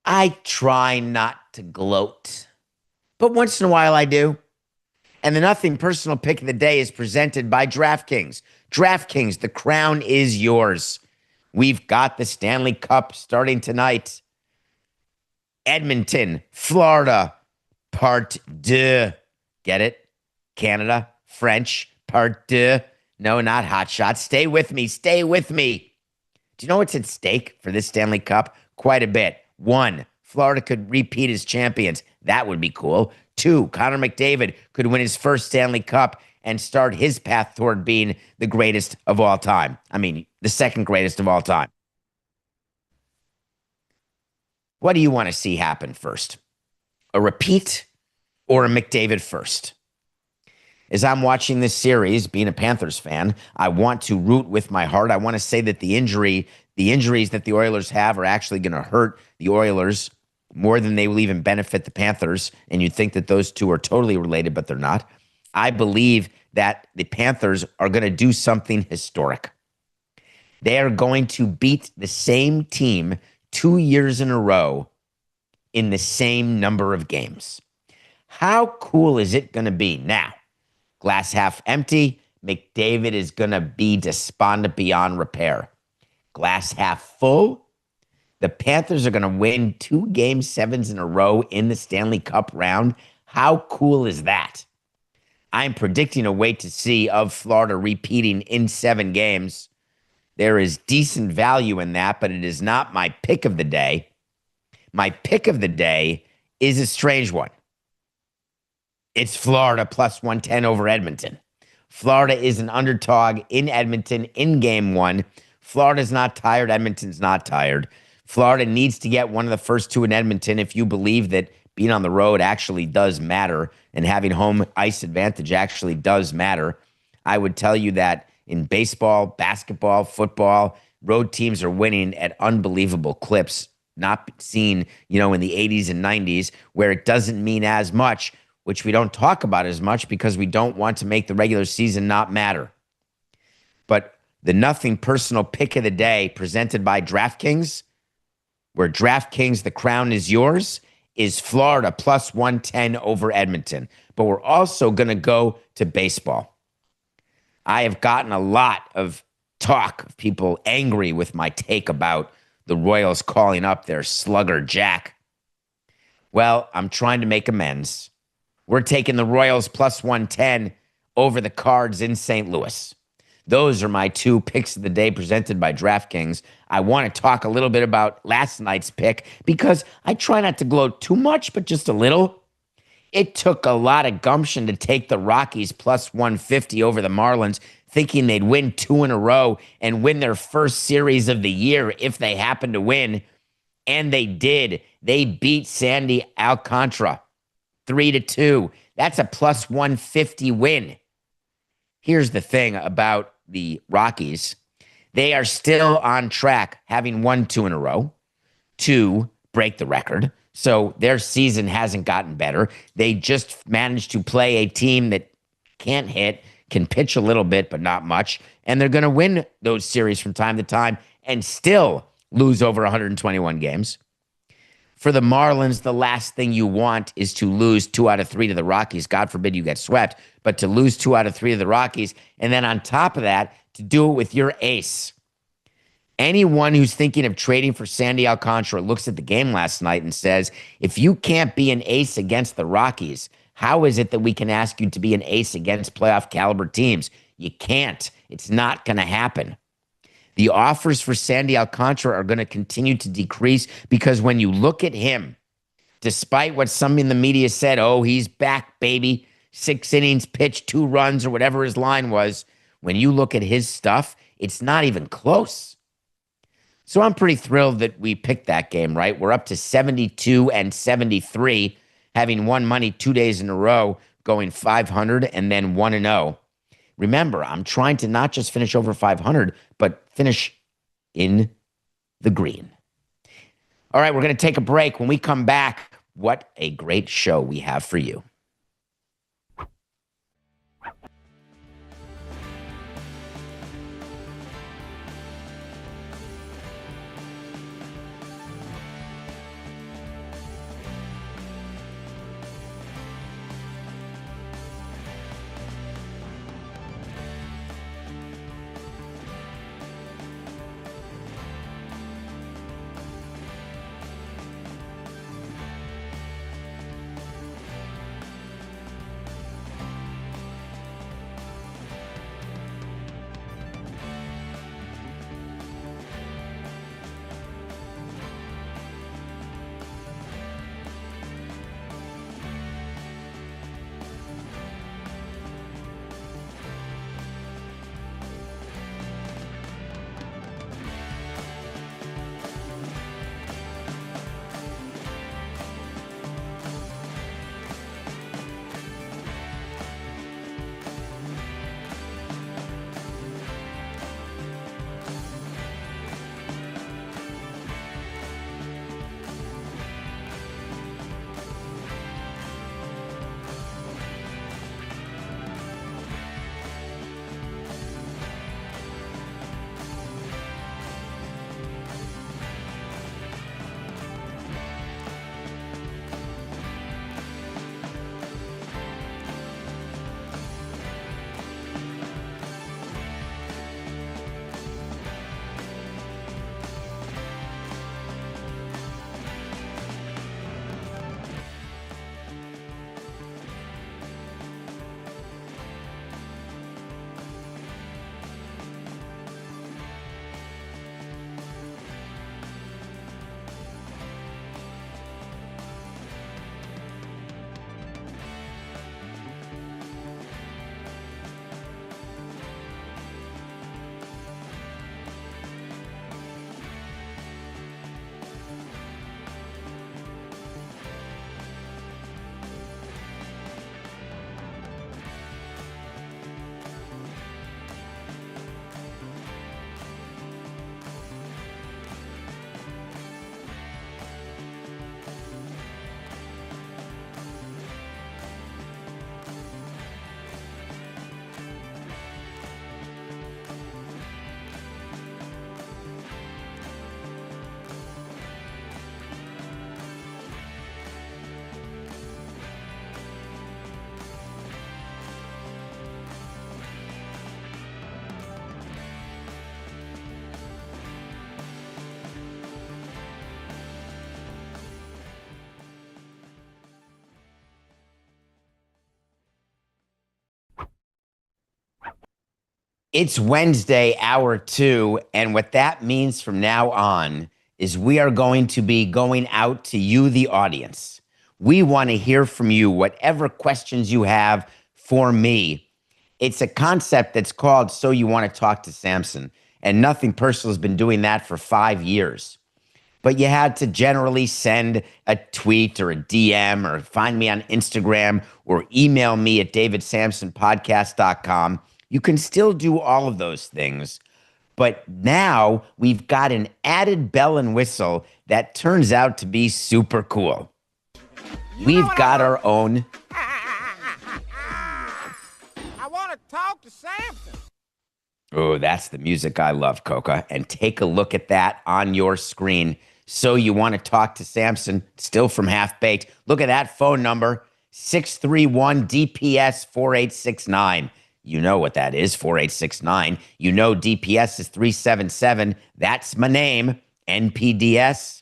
I try not to gloat, but once in a while I do. And the nothing personal pick of the day is presented by DraftKings. DraftKings, the crown is yours. We've got the Stanley Cup starting tonight. Edmonton, Florida, part deux. Get it? Canada, French, part deux. No, not hot shots. Stay with me. Stay with me. Do you know what's at stake for this Stanley Cup? Quite a bit. One, Florida could repeat as champions. That would be cool. Two, Connor McDavid could win his first Stanley Cup and start his path toward being the greatest of all time. I mean, the second greatest of all time. What do you want to see happen first? A repeat or a McDavid first? As I'm watching this series, being a Panthers fan, I want to root with my heart. I want to say that the injuries that the Oilers have are actually going to hurt the Oilers more than they will even benefit the Panthers. And you'd think that those two are totally related, but they're not. I believe that the Panthers are going to do something historic. They are going to beat the same team 2 years in a row in the same number of games. How cool is it going to be? Now, glass half empty, McDavid is going to be despondent beyond repair. Glass half full, the Panthers are going to win 2 Game 7s in a row in the Stanley Cup round. How cool is that? I'm predicting a wait to see of Florida repeating in 7 games. There is decent value in that, but it is not my pick of the day. My pick of the day is a strange one. It's Florida plus 110 over Edmonton. Florida is an underdog in Edmonton in game 1. Florida's not tired. Edmonton's not tired. Florida needs to get one of the first 2 in Edmonton if you believe that being on the road actually does matter and having home ice advantage actually does matter. I would tell you that in baseball, basketball, football, road teams are winning at unbelievable clips, not seen, in the 80s and 90s, where it doesn't mean as much, which we don't talk about as much because we don't want to make the regular season not matter. But the nothing personal pick of the day presented by DraftKings, where DraftKings, the crown is yours, is Florida plus 110 over Edmonton. But we're also going to go to baseball. I have gotten a lot of talk of people angry with my take about the Royals calling up their slugger Jack. Well, I'm trying to make amends. We're taking the Royals plus 110 over the Cards in St. Louis. Those are my 2 picks of the day presented by DraftKings. I want to talk a little bit about last night's pick because I try not to gloat too much, but just a little. It took a lot of gumption to take the Rockies plus 150 over the Marlins, thinking they'd win 2 in a row and win their first series of the year if they happen to win. And they did. They beat Sandy Alcantara 3-2. That's a plus 150 win. Here's the thing about the Rockies. They are still on track, having won 2 in a row, to break the record. So their season hasn't gotten better. They just managed to play a team that can't hit, can pitch a little bit, but not much. And they're going to win those series from time to time and still lose over 121 games. For the Marlins, the last thing you want is to lose 2 out of 3 to the Rockies. God forbid you get swept, but to lose 2 out of 3 to the Rockies, and then on top of that, to do it with your ace. Anyone who's thinking of trading for Sandy Alcantara looks at the game last night and says, if you can't be an ace against the Rockies, how is it that we can ask you to be an ace against playoff caliber teams? You can't. It's not going to happen. The offers for Sandy Alcantara are going to continue to decrease because when you look at him, despite what some in the media said, oh, he's back, baby, 6 innings pitched, 2 runs, or whatever his line was, when you look at his stuff, it's not even close. So I'm pretty thrilled that we picked that game, right? We're up to 72 and 73, having won money 2 days in a row, going 500 and then 1-0. Remember, I'm trying to not just finish over 500, but finish in the green. All right, we're going to take a break. When we come back, what a great show we have for you. It's Wednesday, hour 2, and what that means from now on is we are going to be going out to you, the audience. We want to hear from you, whatever questions you have for me. It's a concept that's called So You Want to Talk to Samson, and Nothing Personal has been doing that for 5 years. But you had to generally send a tweet or a DM or find me on Instagram or email me at davidsamsonpodcast.com. You can still do all of those things. But now we've got an added bell and whistle that turns out to be super cool. We've got our own. I want to talk to Samson. Oh, that's the music I love, Coca. And take a look at that on your screen. So You Want to Talk to Samson, still from Half Baked. Look at that phone number, 631-DPS-4869. You know what that is, 4869. You know DPS is 377. That's my name, NPDS,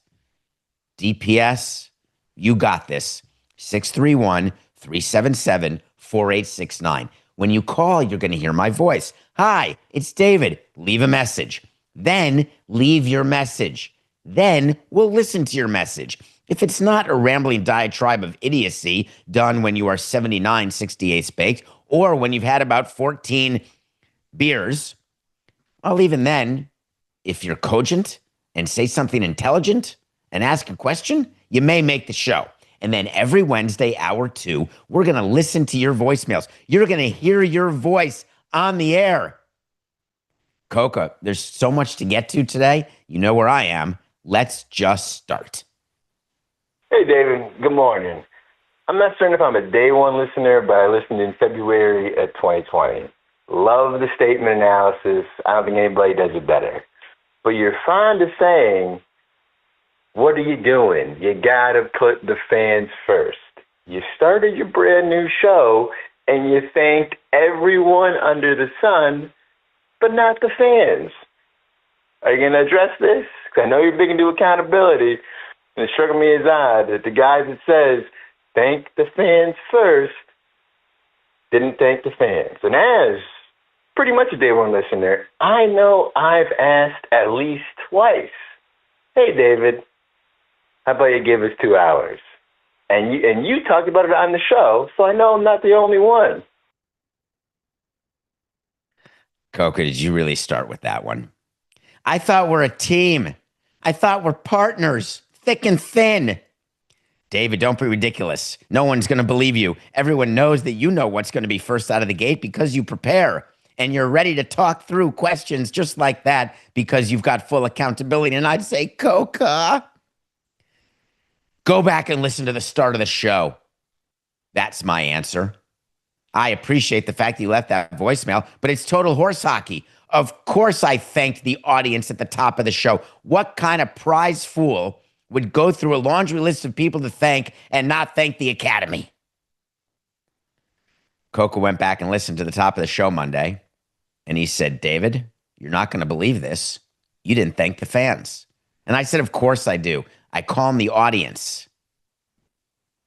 DPS. You got this, 631-377-4869. When you call, you're going to hear my voice. Hi, it's David. Leave a message. Then leave your message. Then we'll listen to your message. If it's not a rambling diatribe of idiocy done when you are 79 68 baked, or when you've had about 14 beers, well, even then, if you're cogent and say something intelligent and ask a question, you may make the show. And then every Wednesday, hour 2, we're going to listen to your voicemails. You're going to hear your voice on the air. Coca, there's so much to get to today. You know where I am. Let's just start. Hey, David. Good morning. I'm not certain if I'm a day one listener, but I listened in February of 2020. Love the statement analysis. I don't think anybody does it better. But you're fond of saying, what are you doing? You got to put the fans first. You started your brand new show, and you thanked everyone under the sun, but not the fans. Are you going to address this? Because I know you're big into accountability. And it struck me as odd that the guy that says, thank the fans first, didn't thank the fans. And as pretty much a day one listener, I know I've asked at least twice, hey, David, how about you give us 2 hours? And you talked about it on the show, so I know I'm not the only one. Coca, did you really start with that one? I thought we're a team. I thought we're partners, thick and thin. David, don't be ridiculous. No one's going to believe you. Everyone knows that you know what's going to be first out of the gate because you prepare. And you're ready to talk through questions just like that because you've got full accountability. And I'd say, Coca, go back and listen to the start of the show. That's my answer. I appreciate the fact that you left that voicemail, but it's total horse hockey. Of course I thanked the audience at the top of the show. What kind of prize fool would go through a laundry list of people to thank and not thank the Academy? Coca went back and listened to the top of the show Monday, and he said, David, you're not going to believe this. You didn't thank the fans. And I said, of course I do. I calm the audience.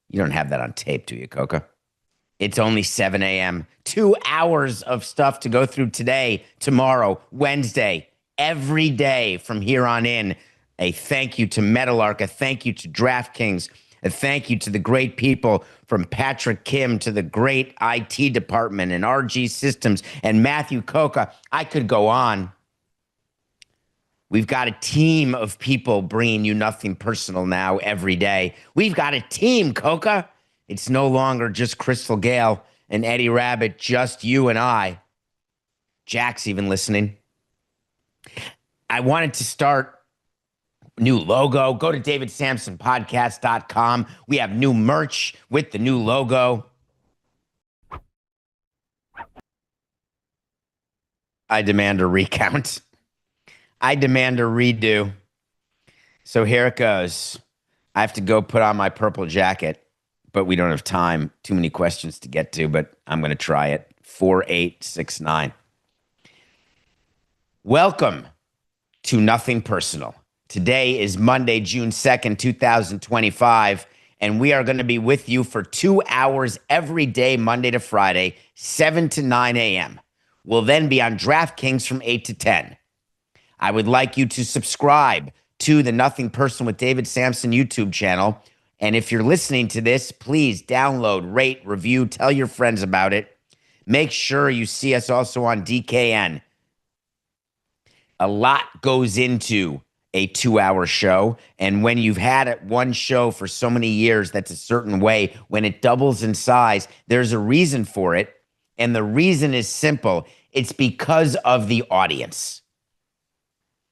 You don't have that on tape, do you, Coca? It's only 7 a.m. 2 hours of stuff to go through today, tomorrow, Wednesday, every day from here on in. A thank you to Metalark, a thank you to DraftKings, a thank you to the great people from Patrick Kim to the great IT department and RG Systems and Matthew Coca. I could go on. We've got a team of people bringing you Nothing Personal now every day. We've got a team, Coca. It's no longer just Crystal Gale and Eddie Rabbit, just you and I. Jack's even listening. I wanted to start new logo. Go to davidsamsonpodcast.com. We have new merch with the new logo. I demand a recount. I demand a redo. So here it goes. I have to go put on my purple jacket, but we don't have time. Too many questions to get to, but I'm going to try it. 4869. Welcome to Nothing Personal. Today is Monday, June 2nd, 2025, and we are going to be with you for 2 hours every day, Monday to Friday, 7 to 9 a.m. will then be on DraftKings from 8 to 10. I would like you to subscribe to the Nothing Personal with David Samson YouTube channel. And if you're listening to this, please download, rate, review, tell your friends about it. Make sure you see us also on DKN. A lot goes into a 2-hour show. And when you've had one show for so many years that's a certain way, when it doubles in size, there's a reason for it. And the reason is simple. It's because of the audience.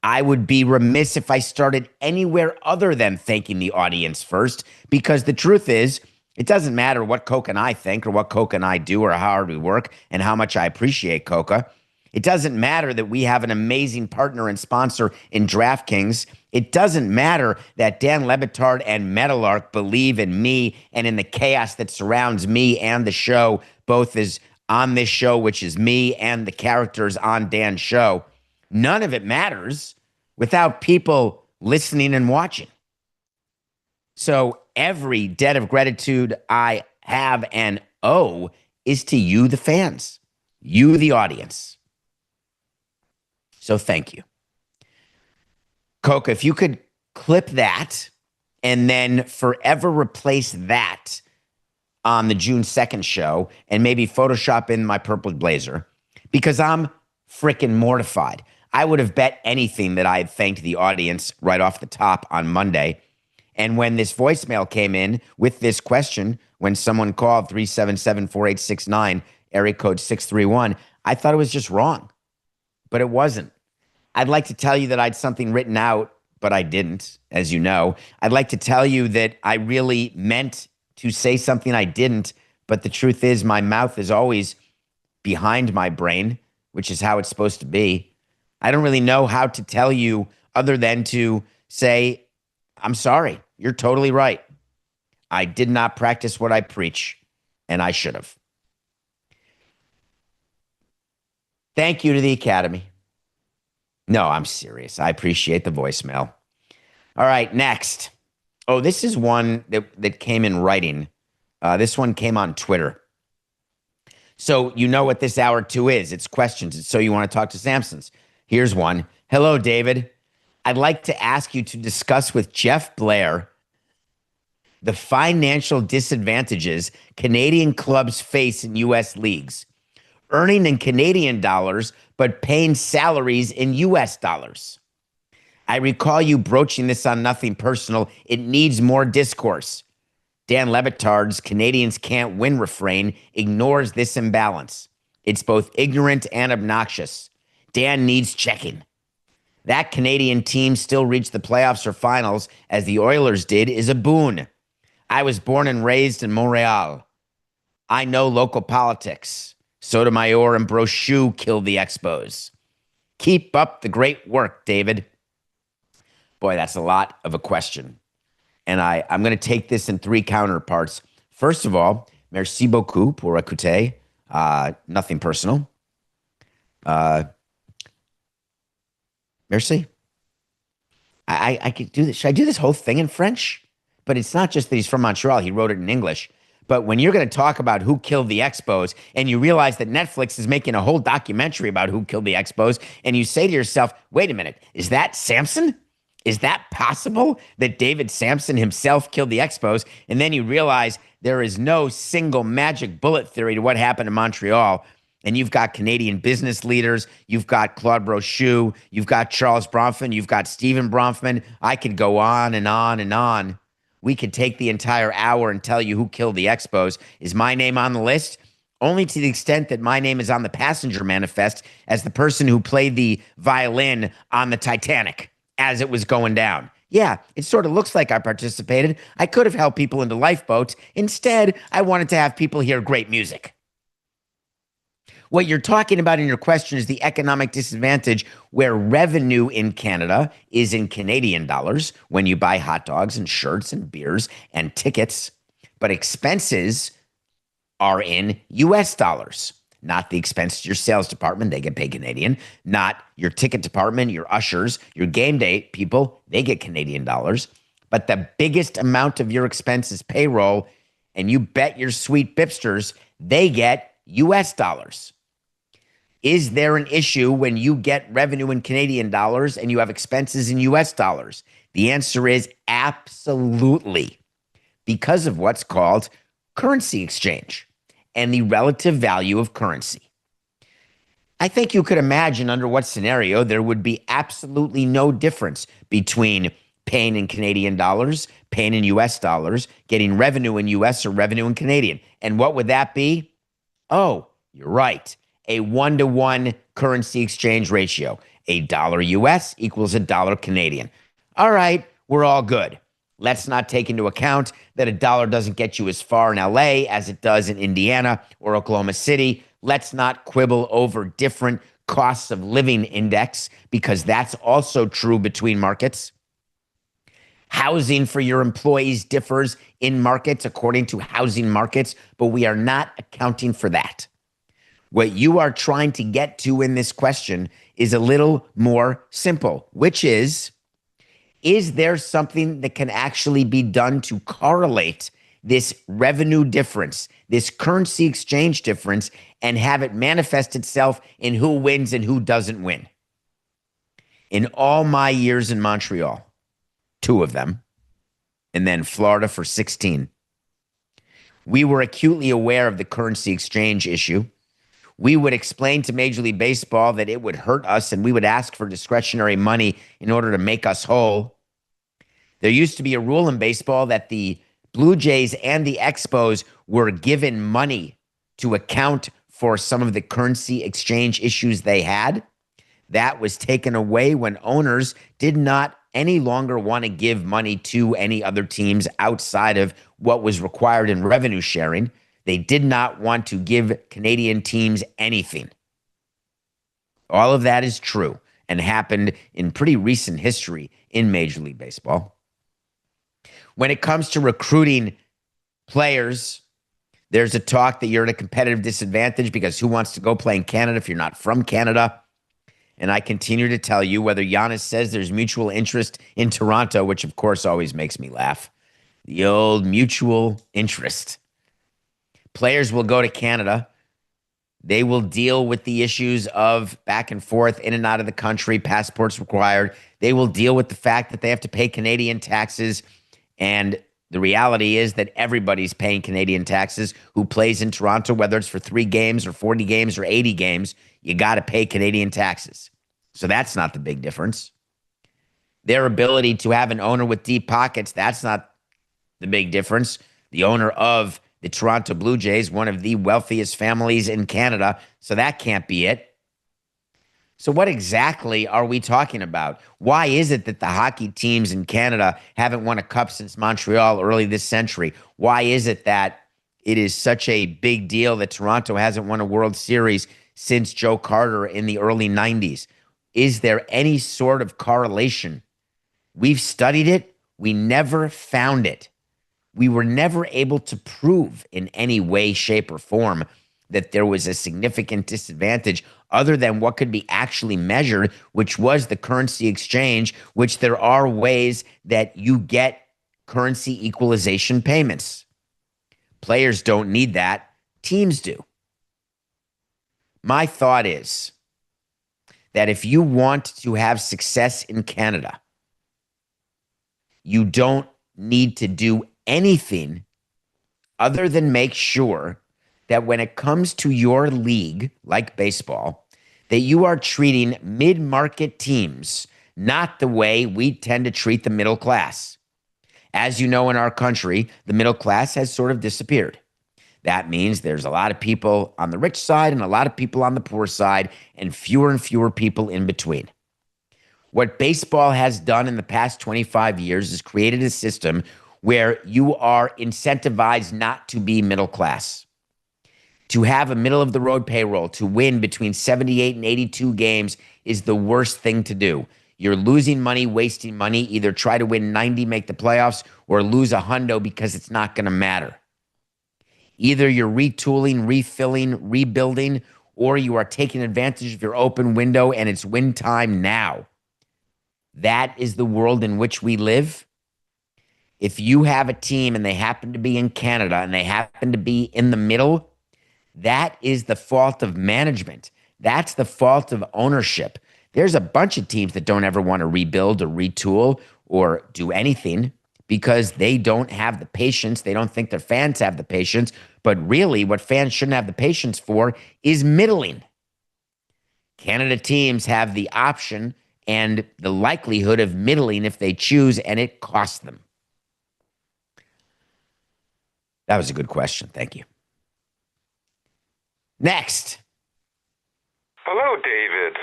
I would be remiss if I started anywhere other than thanking the audience first, because the truth is, it doesn't matter what Coca and I think or what Coca and I do or how hard we work and how much I appreciate Coca. It doesn't matter that we have an amazing partner and sponsor in DraftKings. It doesn't matter that Dan Le Batard and Metalark believe in me and in the chaos that surrounds me and the show, both as on this show, which is me, and the characters on Dan's show. None of it matters without people listening and watching. So every debt of gratitude I have and owe is to you, the fans, you, the audience. So thank you. Coca, if you could clip that and then forever replace that on the June 2nd show and maybe Photoshop in my purple blazer, because I'm freaking mortified. I would have bet anything that I had thanked the audience right off the top on Monday. And when this voicemail came in with this question, when someone called 377-4869, area code 631, I thought it was just wrong, but it wasn't. I'd like to tell you that I had something written out, but I didn't, as you know. I'd like to tell you that I really meant to say something I didn't, but the truth is my mouth is always behind my brain, which is how it's supposed to be. I don't really know how to tell you other than to say, I'm sorry. You're totally right. I did not practice what I preach, and I should have. Thank you to the Academy. No, I'm serious. I appreciate the voicemail. All right, next. Oh, this is one that came in writing. This one came on Twitter. So you know what this hour 2 is. It's questions. It's So You Want to Talk to Samsons. Here's one. Hello, David. I'd like to ask you to discuss with Jeff Blair the financial disadvantages Canadian clubs face in U.S. leagues, earning in Canadian dollars but paying salaries in U.S. dollars. I recall you broaching this on Nothing Personal. It needs more discourse. Dan Le Batard's Canadians Can't Win refrain ignores this imbalance. It's both ignorant and obnoxious. Dan needs checking. That Canadian team still reached the playoffs or finals, as the Oilers did, is a boon. I was born and raised in Montreal. I know local politics. Sotomayor and Brochu killed the Expos. Keep up the great work, David. Boy, that's a lot of a question. And I'm going to take this in 3 counterparts. First of all, merci beaucoup pour écouter. Nothing personal. Merci. I could do this. Should I do this whole thing in French? But it's not just that he's from Montreal. He wrote it in English. But when you're going to talk about who killed the Expos and you realize that Netflix is making a whole documentary about who killed the Expos, and you say to yourself, wait a minute, is that Samson? Is that possible that David Samson himself killed the Expos? And then you realize there is no single magic bullet theory to what happened in Montreal. And you've got Canadian business leaders. You've got Claude Brochu. You've got Charles Bronfman. You've got Stephen Bronfman. I could go on and on and on. We could take the entire hour and tell you who killed the Expos. Is my name on the list? Only to the extent that my name is on the passenger manifest as the person who played the violin on the Titanic as it was going down. Yeah, it sort of looks like I participated. I could have helped people into lifeboats. Instead, I wanted to have people hear great music. What you're talking about in your question is the economic disadvantage where revenue in Canada is in Canadian dollars when you buy hot dogs and shirts and beers and tickets, but expenses are in US dollars. Not the expense to your sales department, they get paid Canadian. Not your ticket department, your ushers, your game day people, they get Canadian dollars. But the biggest amount of your expense is payroll, and you bet your sweet bipsters they get US dollars. Is there an issue when you get revenue in Canadian dollars and you have expenses in US dollars? The answer is absolutely, because of what's called currency exchange and the relative value of currency. I think you could imagine under what scenario there would be absolutely no difference between paying in Canadian dollars, paying in US dollars, getting revenue in US or revenue in Canadian. And what would that be? Oh, you're right. A 1-to-1 currency exchange ratio. A dollar US equals a dollar Canadian. All right, we're all good. Let's not take into account that a dollar doesn't get you as far in LA as it does in Indiana or Oklahoma City. Let's not quibble over different costs of living index, because that's also true between markets. Housing for your employees differs in markets according to housing markets, but we are not accounting for that. What you are trying to get to in this question is a little more simple, which is there something that can actually be done to correlate this revenue difference, this currency exchange difference, and have it manifest itself in who wins and who doesn't win? In all my years in Montreal, 2 of them, and then Florida for 16, we were acutely aware of the currency exchange issue. We would explain to Major League Baseball that it would hurt us, and we would ask for discretionary money in order to make us whole. There used to be a rule in baseball that the Blue Jays and the Expos were given money to account for some of the currency exchange issues they had. That was taken away when owners did not any longer want to give money to any other teams outside of what was required in revenue sharing. They did not want to give Canadian teams anything. All of that is true and happened in pretty recent history in Major League Baseball. When it comes to recruiting players, there's a talk that you're at a competitive disadvantage because who wants to go play in Canada if you're not from Canada? And I continue to tell you, whether Giannis says there's mutual interest in Toronto, which of course always makes me laugh, the old mutual interest. Players will go to Canada. They will deal with the issues of back and forth, in and out of the country, passports required. They will deal with the fact that they have to pay Canadian taxes. And the reality is that everybody's paying Canadian taxes who plays in Toronto, whether it's for 3 games or 40 games or 80 games, you got to pay Canadian taxes. So that's not the big difference. Their ability to have an owner with deep pockets, that's not the big difference. The owner of the Toronto Blue Jays, one of the wealthiest families in Canada, so that can't be it. So what exactly are we talking about? Why is it that the hockey teams in Canada haven't won a cup since Montreal early this century? Why is it that it is such a big deal that Toronto hasn't won a World Series since Joe Carter in the early 90s? Is there any sort of correlation? We've studied it. We never found it. We were never able to prove in any way, shape, or form that there was a significant disadvantage other than what could be actually measured, which was the currency exchange, which there are ways that you get currency equalization payments. Players don't need that. Teams do. My thought is that if you want to have success in Canada, you don't need to do anything other than make sure that when it comes to your league, like baseball, that you are treating mid-market teams not the way we tend to treat the middle class. As you know, in our country, the middle class has sort of disappeared. That means there's a lot of people on the rich side and a lot of people on the poor side and fewer people in between. What baseball has done in the past 25 years is created a system where you are incentivized not to be middle class. To have a middle-of-the-road payroll, to win between 78 and 82 games is the worst thing to do. You're losing money, wasting money. Either try to win 90, make the playoffs, or lose a hundo because it's not going to matter. Either you're retooling, refilling, rebuilding, or you are taking advantage of your open window and it's win time now. That is the world in which we live. If you have a team and they happen to be in Canada and they happen to be in the middle, that is the fault of management, That's the fault of ownership. There's a bunch of teams that don't ever want to rebuild or retool or do anything because they don't have the patience. They don't think their fans have the patience. But really, what fans shouldn't have the patience for is middling. Canada teams have the option and the likelihood of middling if they choose, and it costs them. That was a good question. Thank you. Next. Hello, David.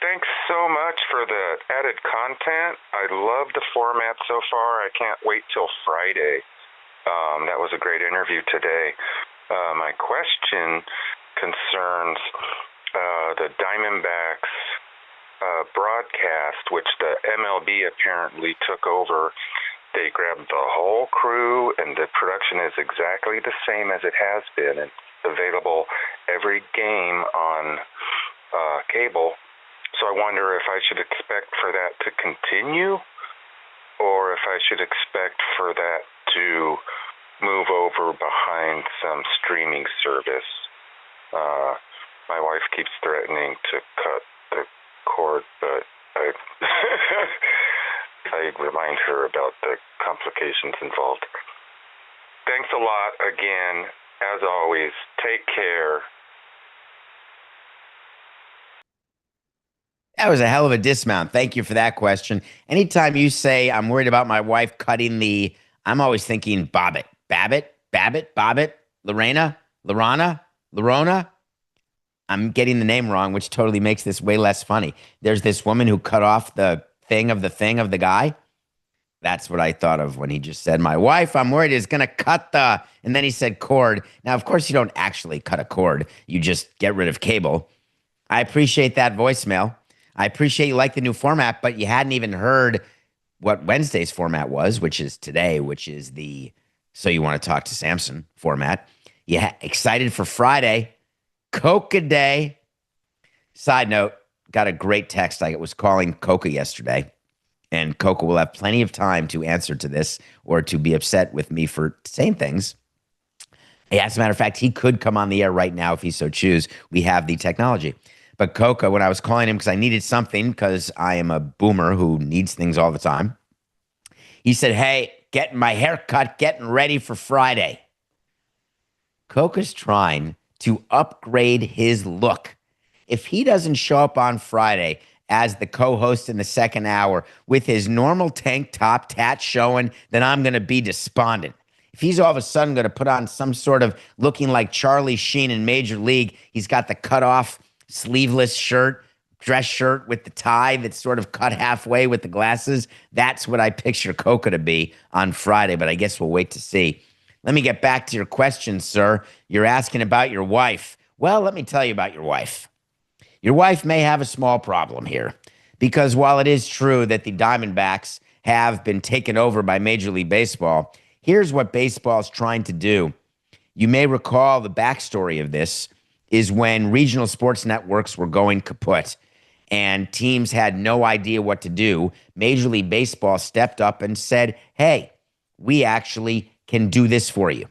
Thanks so much for the added content. I love the format so far. I can't wait till Friday. That was a great interview today. My question concerns the Diamondbacks broadcast, which the MLB apparently took over. They grabbed the whole crew, and the production is exactly the same as it has been. It's available every game on cable. So I wonder if I should expect for that to continue, or if I should expect for that to move over behind some streaming service. My wife keeps threatening to cut the cord, but I remind her about the complications involved. Thanks a lot again. As always, take care. That was a hell of a dismount. Thank you for that question. Anytime you say, I'm worried about my wife cutting I'm always thinking Babbitt, Lorena, Lorona. I'm getting the name wrong, which totally makes this way less funny. There's this woman who cut off the thing of the guy. That's what I thought of when he just said, my wife, I'm worried, is going to cut and then he said cord. Now, of course, you don't actually cut a cord. You just get rid of cable. I appreciate that voicemail. I appreciate you like the new format, but you hadn't even heard what Wednesday's format was, which is today, which is the So You Want to Talk to Samson format. Yeah, excited for Friday. Coca Day. Side note, got a great text. I was calling Coca yesterday, and Coca will have plenty of time to answer to this or to be upset with me for saying things. As a matter of fact, he could come on the air right now if he so choose. We have the technology. But Coca, when I was calling him because I needed something, because I am a boomer who needs things all the time, he said, hey, getting my hair cut, getting ready for Friday. Coca's trying to upgrade his look. If he doesn't show up on Friday as the co-host in the second hour with his normal tank top tat showing, then I'm going to be despondent. If he's all of a sudden going to put on some sort of looking like Charlie Sheen in Major League, he's got the cut-off sleeveless shirt, dress shirt with the tie that's sort of cut halfway with the glasses, that's what I picture Coca to be on Friday, but I guess we'll wait to see. Let me get back to your question, sir. You're asking about your wife. Well, let me tell you about your wife. Your wife may have a small problem here because while it is true that the Diamondbacks have been taken over by Major League Baseball, here's what baseball is trying to do. You may recall the backstory of this is when regional sports networks were going kaput and teams had no idea what to do. Major League Baseball stepped up and said, hey, we actually can do this for you.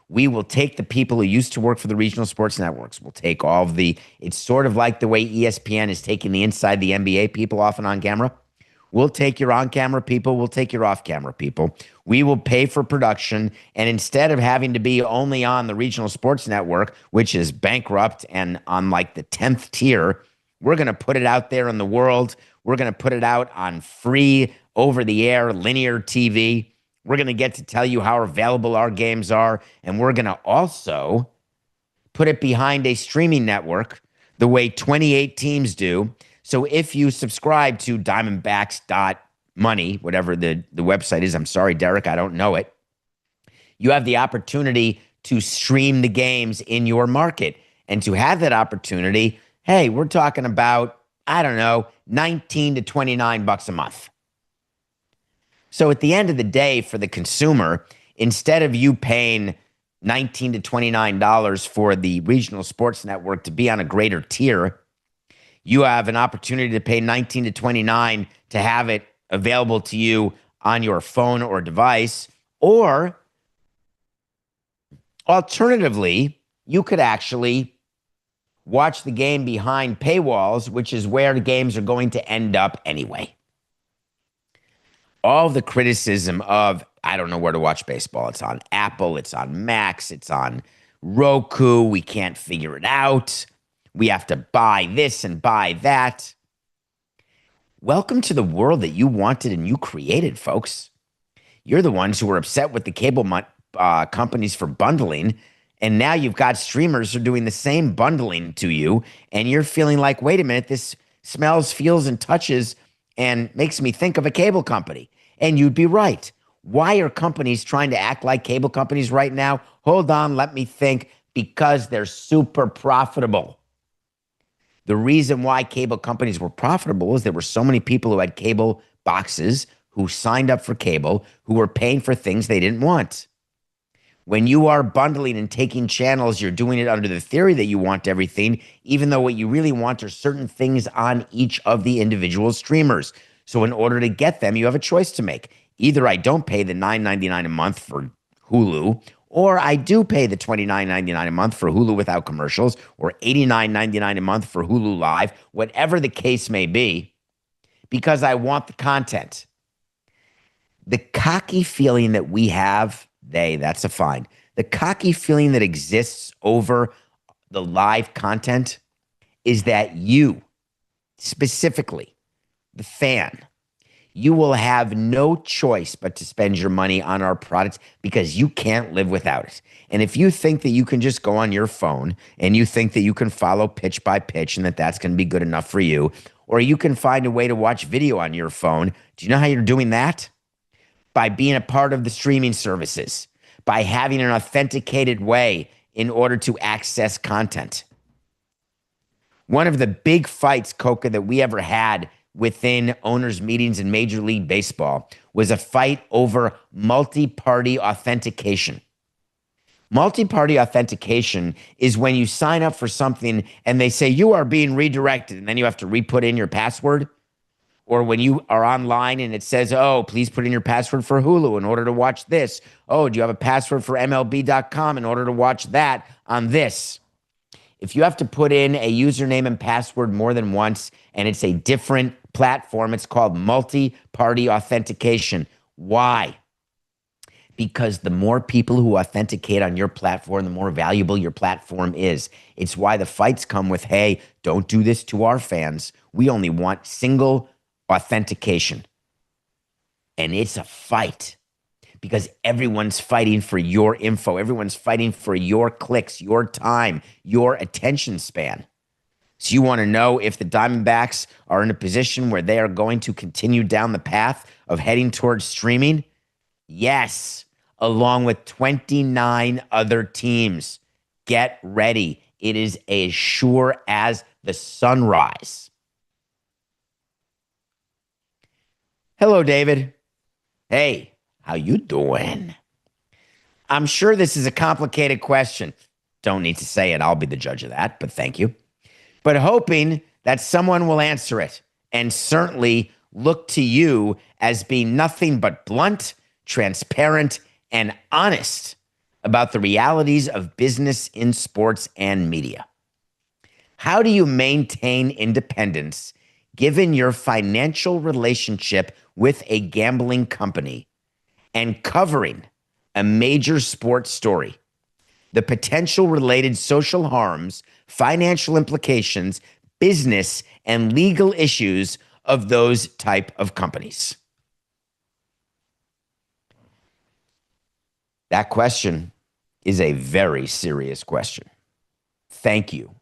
We will take the people who used to work for the regional sports networks. We'll take all of it's sort of like the way ESPN is taking the inside the NBA people off and on camera. We'll take your on-camera people. We'll take your off-camera people. We will pay for production. And instead of having to be only on the regional sports network, which is bankrupt and on like the 10th tier, we're going to put it out there in the world. We're going to put it out on free, over-the-air, linear TV. We're going to get to tell you how available our games are. And we're going to also put it behind a streaming network the way 28 teams do. So if you subscribe to Diamondbacks.money, whatever the website is, I'm sorry, Derek, I don't know it. You have the opportunity to stream the games in your market. And to have that opportunity, hey, we're talking about, I don't know, $19 to $29 a month. So at the end of the day, for the consumer, instead of you paying $19 to $29 for the regional sports network to be on a greater tier, you have an opportunity to pay $19 to $29 to have it available to you on your phone or device. Or alternatively, you could actually watch the game behind paywalls, which is where the games are going to end up anyway. All the criticism of, I don't know where to watch baseball. It's on Apple, it's on Max, it's on Roku. We can't figure it out. We have to buy this and buy that. Welcome to the world that you wanted and you created, folks. You're the ones who were upset with the cable companies for bundling, and now you've got streamers who are doing the same bundling to you, and you're feeling like, wait a minute, this smells, feels, and touches and makes me think of a cable company. And you'd be right. Why are companies trying to act like cable companies right now? Hold on, let me think. Because they're super profitable. The reason why cable companies were profitable is there were so many people who had cable boxes who signed up for cable who were paying for things they didn't want. When you are bundling and taking channels, you're doing it under the theory that you want everything, even though what you really want are certain things on each of the individual streamers. So in order to get them, you have a choice to make. Either I don't pay the $9.99 a month for Hulu, or I do pay the $29.99 a month for Hulu without commercials, or $89.99 a month for Hulu Live, whatever the case may be, because I want the content. The cocky feeling that we have, that's a fine. The cocky feeling that exists over the live content is that you, specifically, the fan, you will have no choice but to spend your money on our products because you can't live without it. And if you think that you can just go on your phone and you think that you can follow pitch by pitch and that that's going to be good enough for you, or you can find a way to watch video on your phone, do you know how you're doing that? By being a part of the streaming services, by having an authenticated way in order to access content. One of the big fights, Coca, that we ever had within owners' meetings in Major League Baseball was a fight over multi-party authentication. Multi-party authentication is when you sign up for something and they say you are being redirected, and then you have to re-put in your password. Or when you are online and it says, oh, please put in your password for Hulu in order to watch this. Oh, do you have a password for MLB.com in order to watch that on this? If you have to put in a username and password more than once and it's a different platform, it's called multi-party authentication. Why? Because the more people who authenticate on your platform, the more valuable your platform is. It's why the fights come with, hey, don't do this to our fans. We only want single authentication. And it's a fight because everyone's fighting for your info. Everyone's fighting for your clicks, your time, your attention span. So you want to know if the Diamondbacks are in a position where they are going to continue down the path of heading towards streaming? Yes, along with 29 other teams. Get ready. It is as sure as the sunrise. Hello, David. Hey, how you doing? I'm sure this is a complicated question. Don't need to say it. I'll be the judge of that, but thank you. But hoping that someone will answer it, and certainly look to you as being nothing but blunt, transparent, and honest about the realities of business in sports and media. How do you maintain independence given your financial relationship with a gambling company and covering a major sports story, the potential related social harms, financial implications, business and legal issues of those type of companies? That question is a very serious question. Thank you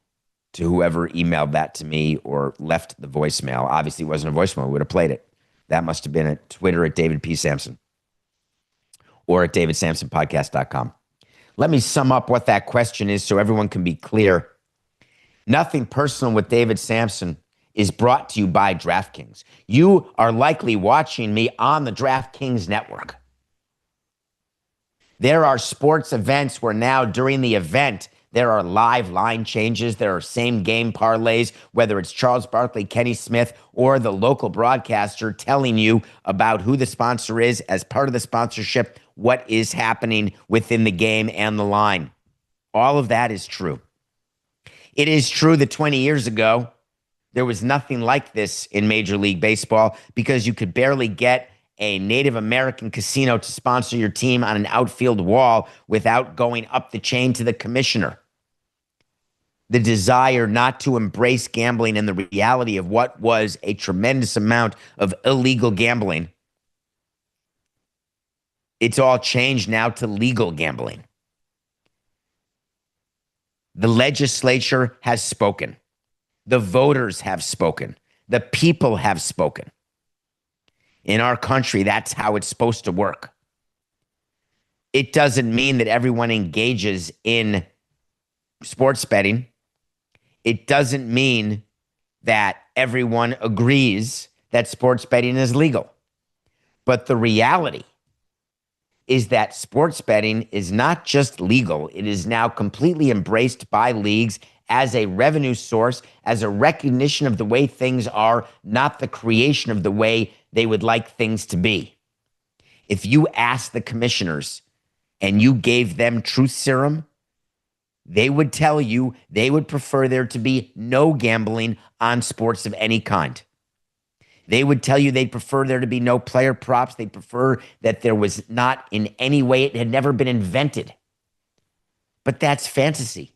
to whoever emailed that to me or left the voicemail. Obviously, it wasn't a voicemail. We would have played it. That must have been at Twitter at David P. Samson or at davidsamsonpodcast.com. Let me sum up what that question is so everyone can be clear. Nothing Personal with David Samson is brought to you by DraftKings. You are likely watching me on the DraftKings network. There are sports events where now during the event, there are live line changes. There are same game parlays, whether it's Charles Barkley, Kenny Smith, or the local broadcaster telling you about who the sponsor is as part of the sponsorship, what is happening within the game and the line. All of that is true. It is true that 20 years ago, there was nothing like this in Major League Baseball because you could barely get a Native American casino to sponsor your team on an outfield wall without going up the chain to the commissioner. The desire not to embrace gambling and the reality of what was a tremendous amount of illegal gambling. It's all changed now to legal gambling. The legislature has spoken. The voters have spoken. The people have spoken. In our country, that's how it's supposed to work. It doesn't mean that everyone engages in sports betting. It doesn't mean that everyone agrees that sports betting is legal. But the reality is that sports betting is not just legal. It is now completely embraced by leagues as a revenue source, as a recognition of the way things are, not the creation of the way they would like things to be. If you ask the commissioners and you gave them truth serum, they would tell you they would prefer there to be no gambling on sports of any kind. They would tell you they'd prefer there to be no player props. They'd prefer that there was not in any way, it had never been invented. But that's fantasy.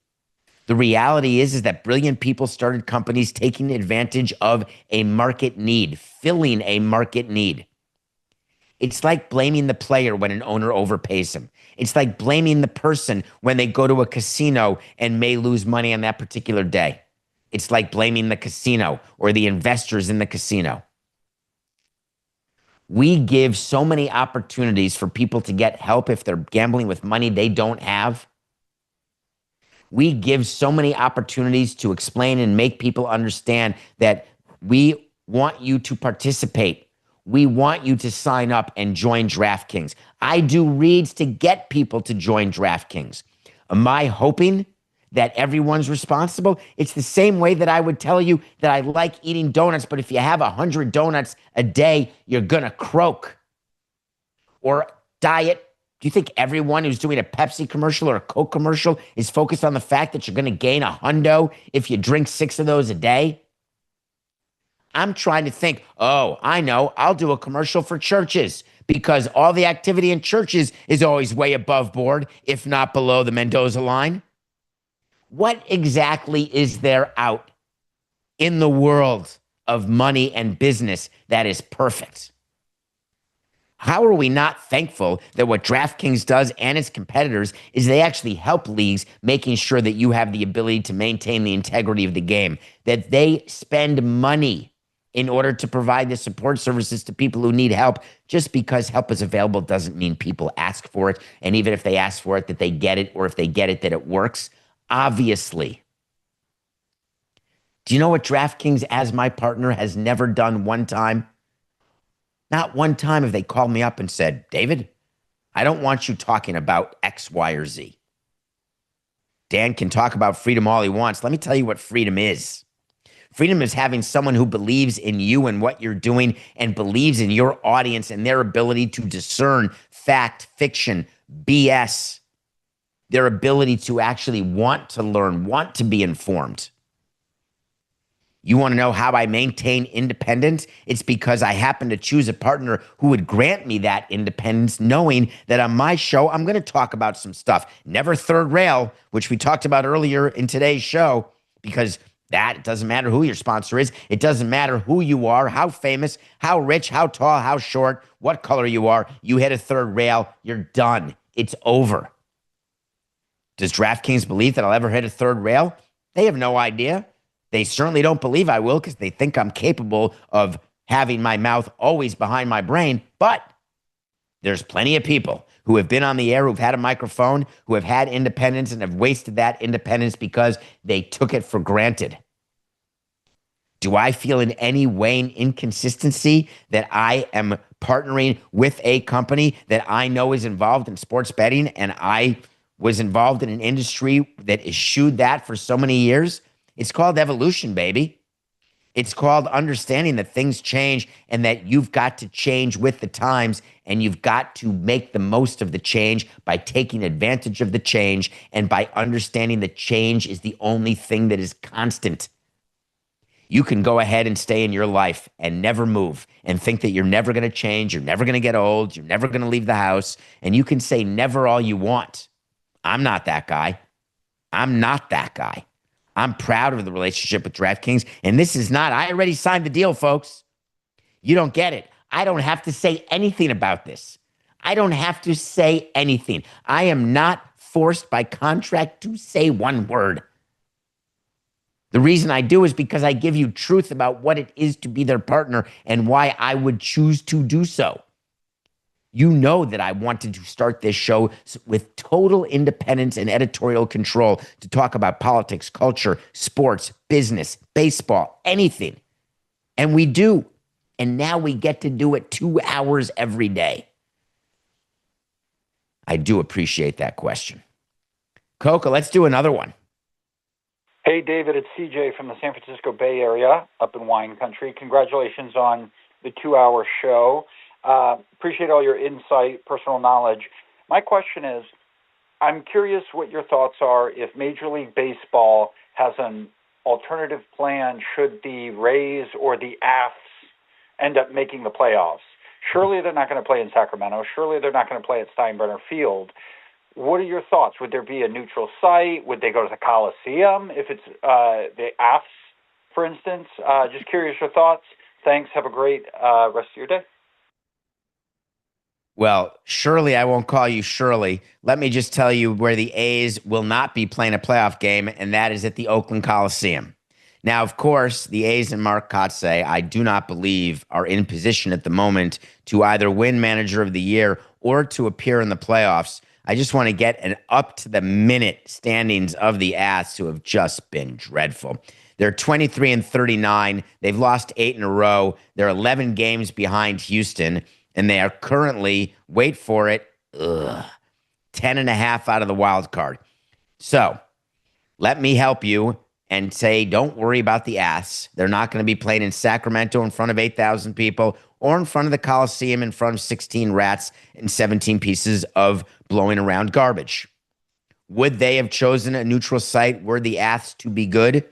The reality is that brilliant people started companies taking advantage of a market need, filling a market need. It's like blaming the player when an owner overpays him. It's like blaming the person when they go to a casino and may lose money on that particular day. It's like blaming the casino or the investors in the casino. We give so many opportunities for people to get help if they're gambling with money they don't have. We give so many opportunities to explain and make people understand that we want you to participate. We want you to sign up and join DraftKings. I do reads to get people to join DraftKings. Am I hoping that everyone's responsible? It's the same way that I would tell you that I like eating donuts, but if you have 100 donuts a day, you're going to croak. Or diet. Do you think everyone who's doing a Pepsi commercial or a Coke commercial is focused on the fact that you're going to gain a hundo if you drink 6 of those a day? I'm trying to think, oh, I know, I'll do a commercial for churches because all the activity in churches is always way above board, if not below the Mendoza line. What exactly is there out in the world of money and business that is perfect? How are we not thankful that what DraftKings does and its competitors is they actually help leagues making sure that you have the ability to maintain the integrity of the game, that they spend money in order to provide the support services to people who need help. Just because help is available doesn't mean people ask for it. And even if they ask for it, that they get it, or if they get it, that it works. Obviously. Do you know what DraftKings, as my partner, has never done one time? Not one time have they called me up and said, David, I don't want you talking about X, Y, or Z. Dan can talk about freedom all he wants. Let me tell you what freedom is. Freedom is having someone who believes in you and what you're doing and believes in your audience and their ability to discern fact, fiction, BS, their ability to actually want to learn, want to be informed. You want to know how I maintain independence? It's because I happen to choose a partner who would grant me that independence, knowing that on my show, I'm going to talk about some stuff. Never third rail, which we talked about earlier in today's show, because it doesn't matter who your sponsor is. It doesn't matter who you are, how famous, how rich, how tall, how short, what color you are. You hit a third rail, you're done. It's over. Does DraftKings believe that I'll ever hit a third rail? They have no idea. They certainly don't believe I will because they think I'm capable of having my mouth always behind my brain. But there's plenty of people who have been on the air, who've had a microphone, who have had independence and have wasted that independence because they took it for granted. Do I feel in any way an inconsistency that I am partnering with a company that I know is involved in sports betting and I was involved in an industry that eschewed that for so many years? It's called evolution, baby. It's called understanding that things change and that you've got to change with the times, and you've got to make the most of the change by taking advantage of the change and by understanding that change is the only thing that is constant. You can go ahead and stay in your life and never move and think that you're never going to change, you're never going to get old, you're never going to leave the house, and you can say never all you want. I'm not that guy. I'm not that guy. I'm proud of the relationship with DraftKings, and this is not, I already signed the deal, folks. You don't get it. I don't have to say anything about this. I don't have to say anything. I am not forced by contract to say one word. The reason I do is because I give you truth about what it is to be their partner and why I would choose to do so. You know that I wanted to start this show with total independence and editorial control to talk about politics, culture, sports, business, baseball, anything. And we do. And now we get to do it 2 hours every day. I do appreciate that question. Coca, let's do another one. Hey, David, it's CJ from the San Francisco Bay Area up in wine country. Congratulations on the 2-hour show. Appreciate all your insight, personal knowledge. My question is, I'm curious what your thoughts are if Major League Baseball has an alternative plan should the Rays or the Avs end up making the playoffs. Surely they're not going to play in Sacramento. Surely they're not going to play at Steinbrenner Field. What are your thoughts? Would there be a neutral site? Would they go to the Coliseum if it's the Avs, for instance? Just curious your thoughts. Thanks. Have a great rest of your day. Well, surely I won't call you Shirley. Let me just tell you where the A's will not be playing a playoff game, and that is at the Oakland Coliseum. Now, of course, the A's and Mark Kotsay, I do not believe, are in position at the moment to either win Manager of the Year or to appear in the playoffs. I just want to get an up-to-the-minute standings of the A's, who have just been dreadful. They're 23-39. They've lost 8 in a row. They're 11 games behind Houston, and they are currently, wait for it, 10.5 out of the wild card. So let me help you and say, don't worry about the A's. They're not going to be playing in Sacramento in front of 8,000 people or in front of the Coliseum in front of 16 rats and 17 pieces of blowing around garbage. Would they have chosen a neutral site were the A's to be good?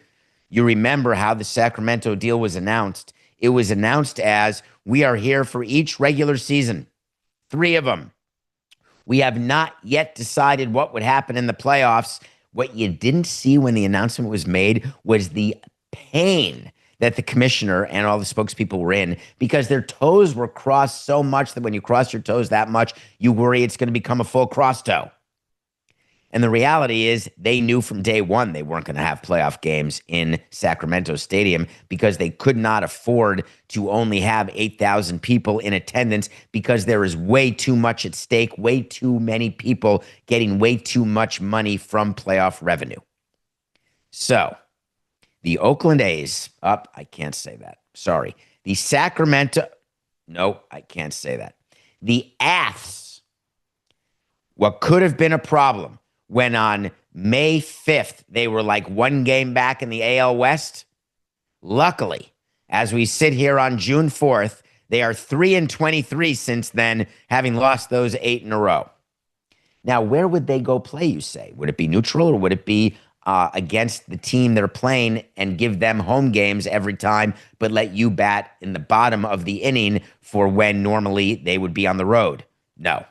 You remember how the Sacramento deal was announced. It was announced as, we are here for each regular season, 3 of them. We have not yet decided what would happen in the playoffs. What you didn't see when the announcement was made was the pain that the commissioner and all the spokespeople were in, because their toes were crossed so much that when you cross your toes that much, you worry it's going to become a full cross toe. And the reality is they knew from day one they weren't going to have playoff games in Sacramento Stadium because they could not afford to only have 8,000 people in attendance, because there is way too much at stake, way too many people getting way too much money from playoff revenue. So the Oakland A's, I can't say that. Sorry. The Sacramento, no, I can't say that. The Avs, what could have been a problem when on May 5th, they were like 1 game back in the AL West. Luckily, as we sit here on June 4th, they are 3-23 since then, having lost those 8 in a row. Now, where would they go play, you say? Would it be neutral, or would it be against the team they're playing and give them home games every time, but let you bat in the bottom of the inning for when normally they would be on the road? No.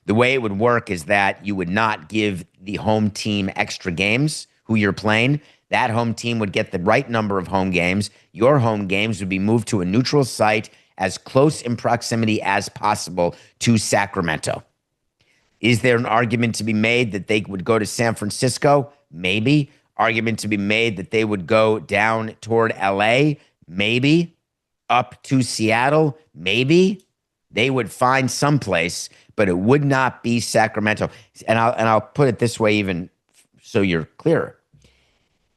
The way it would work is that you would not give the home team extra games who you're playing. That home team would get the right number of home games. Your home games would be moved to a neutral site as close in proximity as possible to Sacramento. Is there an argument to be made that they would go to San Francisco? Maybe. Argument to be made that they would go down toward LA? Maybe. Up to Seattle? Maybe. They would find someplace, but it would not be Sacramento. And I'll put it this way, even so you're clearer.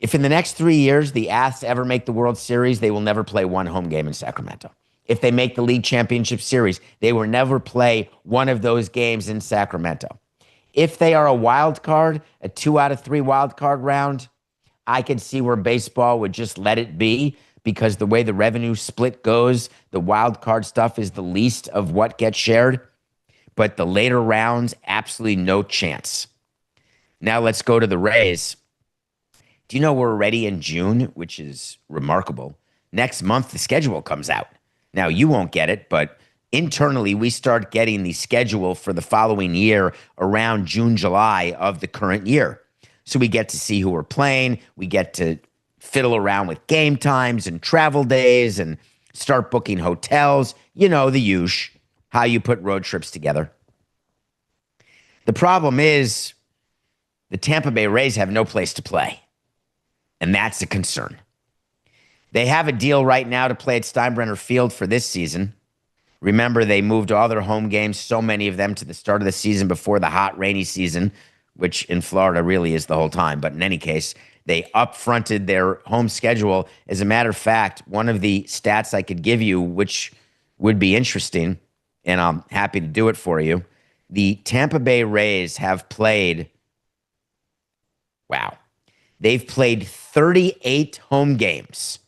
If in the next 3 years the A's ever make the World Series, they will never play 1 home game in Sacramento. If they make the League Championship Series, they will never play 1 of those games in Sacramento. If they are a wild card, a 2 out of 3 wild card round, I could see where baseball would just let it be. because the way the revenue split goes, the wild card stuff is the least of what gets shared. But the later rounds, absolutely no chance. Now let's go to the Rays. Do you know we're already in June, which is remarkable? Next month, the schedule comes out. Now, you won't get it, but internally, we start getting the schedule for the following year around June, July of the current year. So we get to see who we're playing. We get to fiddle around with game times and travel days and start booking hotels. You know, the usual, how you put road trips together. The problem is the Tampa Bay Rays have no place to play. And that's a concern. They have a deal right now to play at Steinbrenner Field for this season. Remember, they moved all their home games, so many of them, to the start of the season before the hot, rainy season, which in Florida really is the whole time. But in any case, they upfronted their home schedule. As a matter of fact, one of the stats I could give you, which would be interesting, and I'm happy to do it for you, the Tampa Bay Rays have played, they've played 38 home games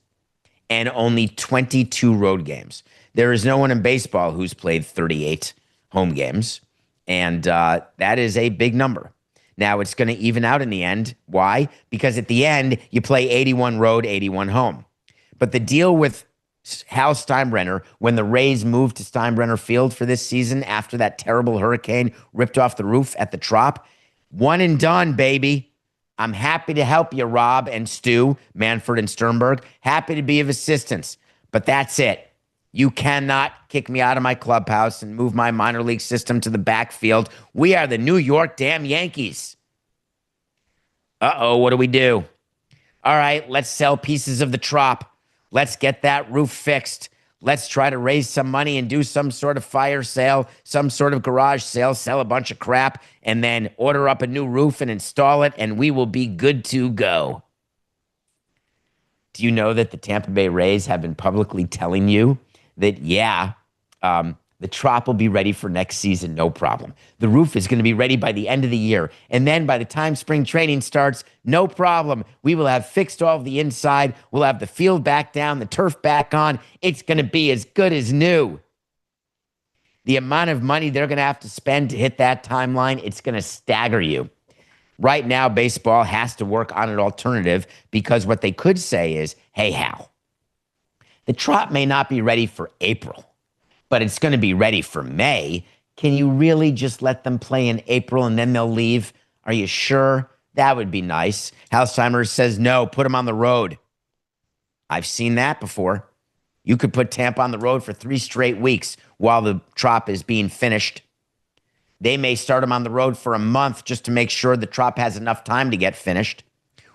and only 22 road games. There is no one in baseball who's played 38 home games, and that is a big number. Now, it's going to even out in the end. Why? Because at the end, you play 81 road, 81 home. But the deal with Hal Steinbrenner, when the Rays moved to Steinbrenner Field for this season after that terrible hurricane ripped off the roof at the Trop, one and done, baby. I'm happy to help you, Rob and Stu, Manfred and Sternberg. Happy to be of assistance. But that's it. You cannot kick me out of my clubhouse and move my minor league system to the backfield. We are the New York damn Yankees. Uh-oh, what do we do? All right, let's sell pieces of the Trop. Let's get that roof fixed. Let's try to raise some money and do some sort of fire sale, some sort of garage sale, sell a bunch of crap, and then order up a new roof and install it, and we will be good to go. Do you know that the Tampa Bay Rays have been publicly telling you that, the Trop will be ready for next season, no problem. The roof is going to be ready by the end of the year. And then by the time spring training starts, no problem. We will have fixed all of the inside. We'll have the field back down, the turf back on. It's going to be as good as new. The amount of money they're going to have to spend to hit that timeline, it's going to stagger you. Right now, baseball has to work on an alternative because what they could say is, hey, Hal, the Trop may not be ready for April, but it's going to be ready for May. Can you really just let them play in April and then they'll leave? Are you sure? That would be nice. Halsheimer says, no, put them on the road. I've seen that before. You could put Tampa on the road for 3 straight weeks while the Trop is being finished. They may start them on the road for a month just to make sure the Trop has enough time to get finished.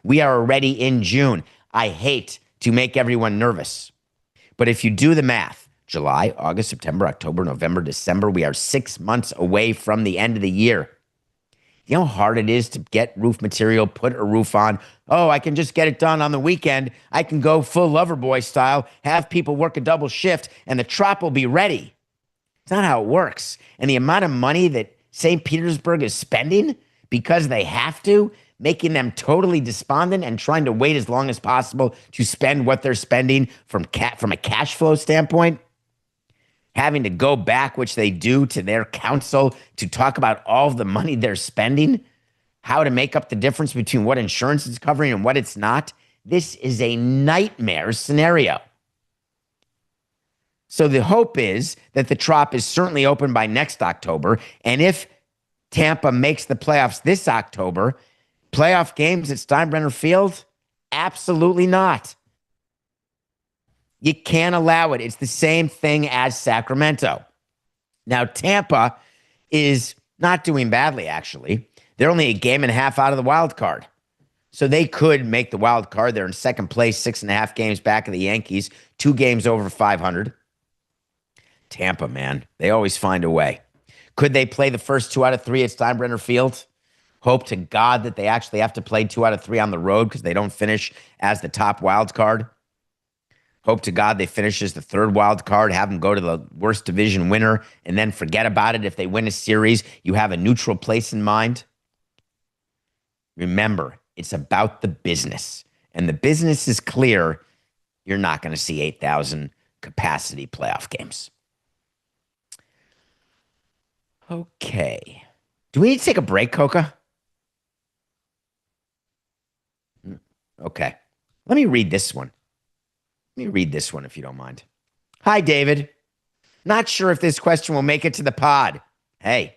We are already in June. I hate to make everyone nervous. But if you do the math, July, August, September, October, November, December, we are 6 months away from the end of the year. You know how hard it is to get roof material, put a roof on? Oh, I can just get it done on the weekend. I can go full Loverboy style, have people work a double shift, and the Trop will be ready. It's not how it works. And the amount of money that St. Petersburg is spending because they have to, making them totally despondent and trying to wait as long as possible to spend what they're spending from a cash flow standpoint, having to go back, which they do, to their council to talk about all of the money they're spending, how to make up the difference between what insurance is covering and what it's not. This is a nightmare scenario. So the hope is that the Trop is certainly open by next October. And if Tampa makes the playoffs this October, playoff games at Steinbrenner Field? Absolutely not. You can't allow it. It's the same thing as Sacramento. Now, Tampa is not doing badly, actually. They're only a game and a half out of the wild card. So they could make the wild card. They're in second place, 6.5 games back of the Yankees, 2 games over 500. Tampa, man, they always find a way. Could they play the first 2 out of 3 at Steinbrenner Field? Hope to God that they actually have to play 2 out of 3 on the road because they don't finish as the top wild card. Hope to God they finish as the 3rd wild card, have them go to the worst division winner, and then forget about it. If they win a series, you have a neutral place in mind. Remember, it's about the business. And the business is clear. you're not going to see 8,000 capacity playoff games. Okay. Do we need to take a break, Coca? Okay. Let me read this one. Let me read this one if you don't mind. Hi, David. Not sure if this question will make it to the pod. Hey,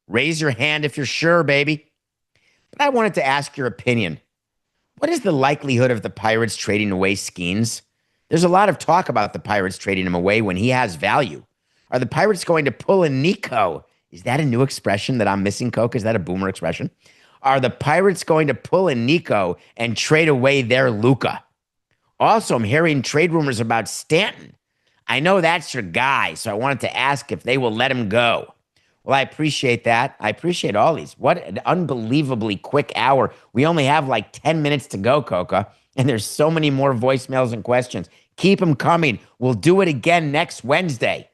raise your hand if you're sure, baby. But I wanted to ask your opinion. What is the likelihood of the Pirates trading away Skenes? There's a lot of talk about the Pirates trading him away when he has value. Are the Pirates going to pull a Nico? Is that a new expression that I'm missing, Coke? Is that a boomer expression? Are the Pirates going to pull a Nico and trade away their Luka? Also, I'm hearing trade rumors about Stanton. I know that's your guy, so I wanted to ask if they will let him go. Well, I appreciate that. I appreciate all these. What an unbelievably quick hour. We only have like 10 minutes to go, Coca, and there's so many more voicemails and questions. Keep them coming. We'll do it again next Wednesday.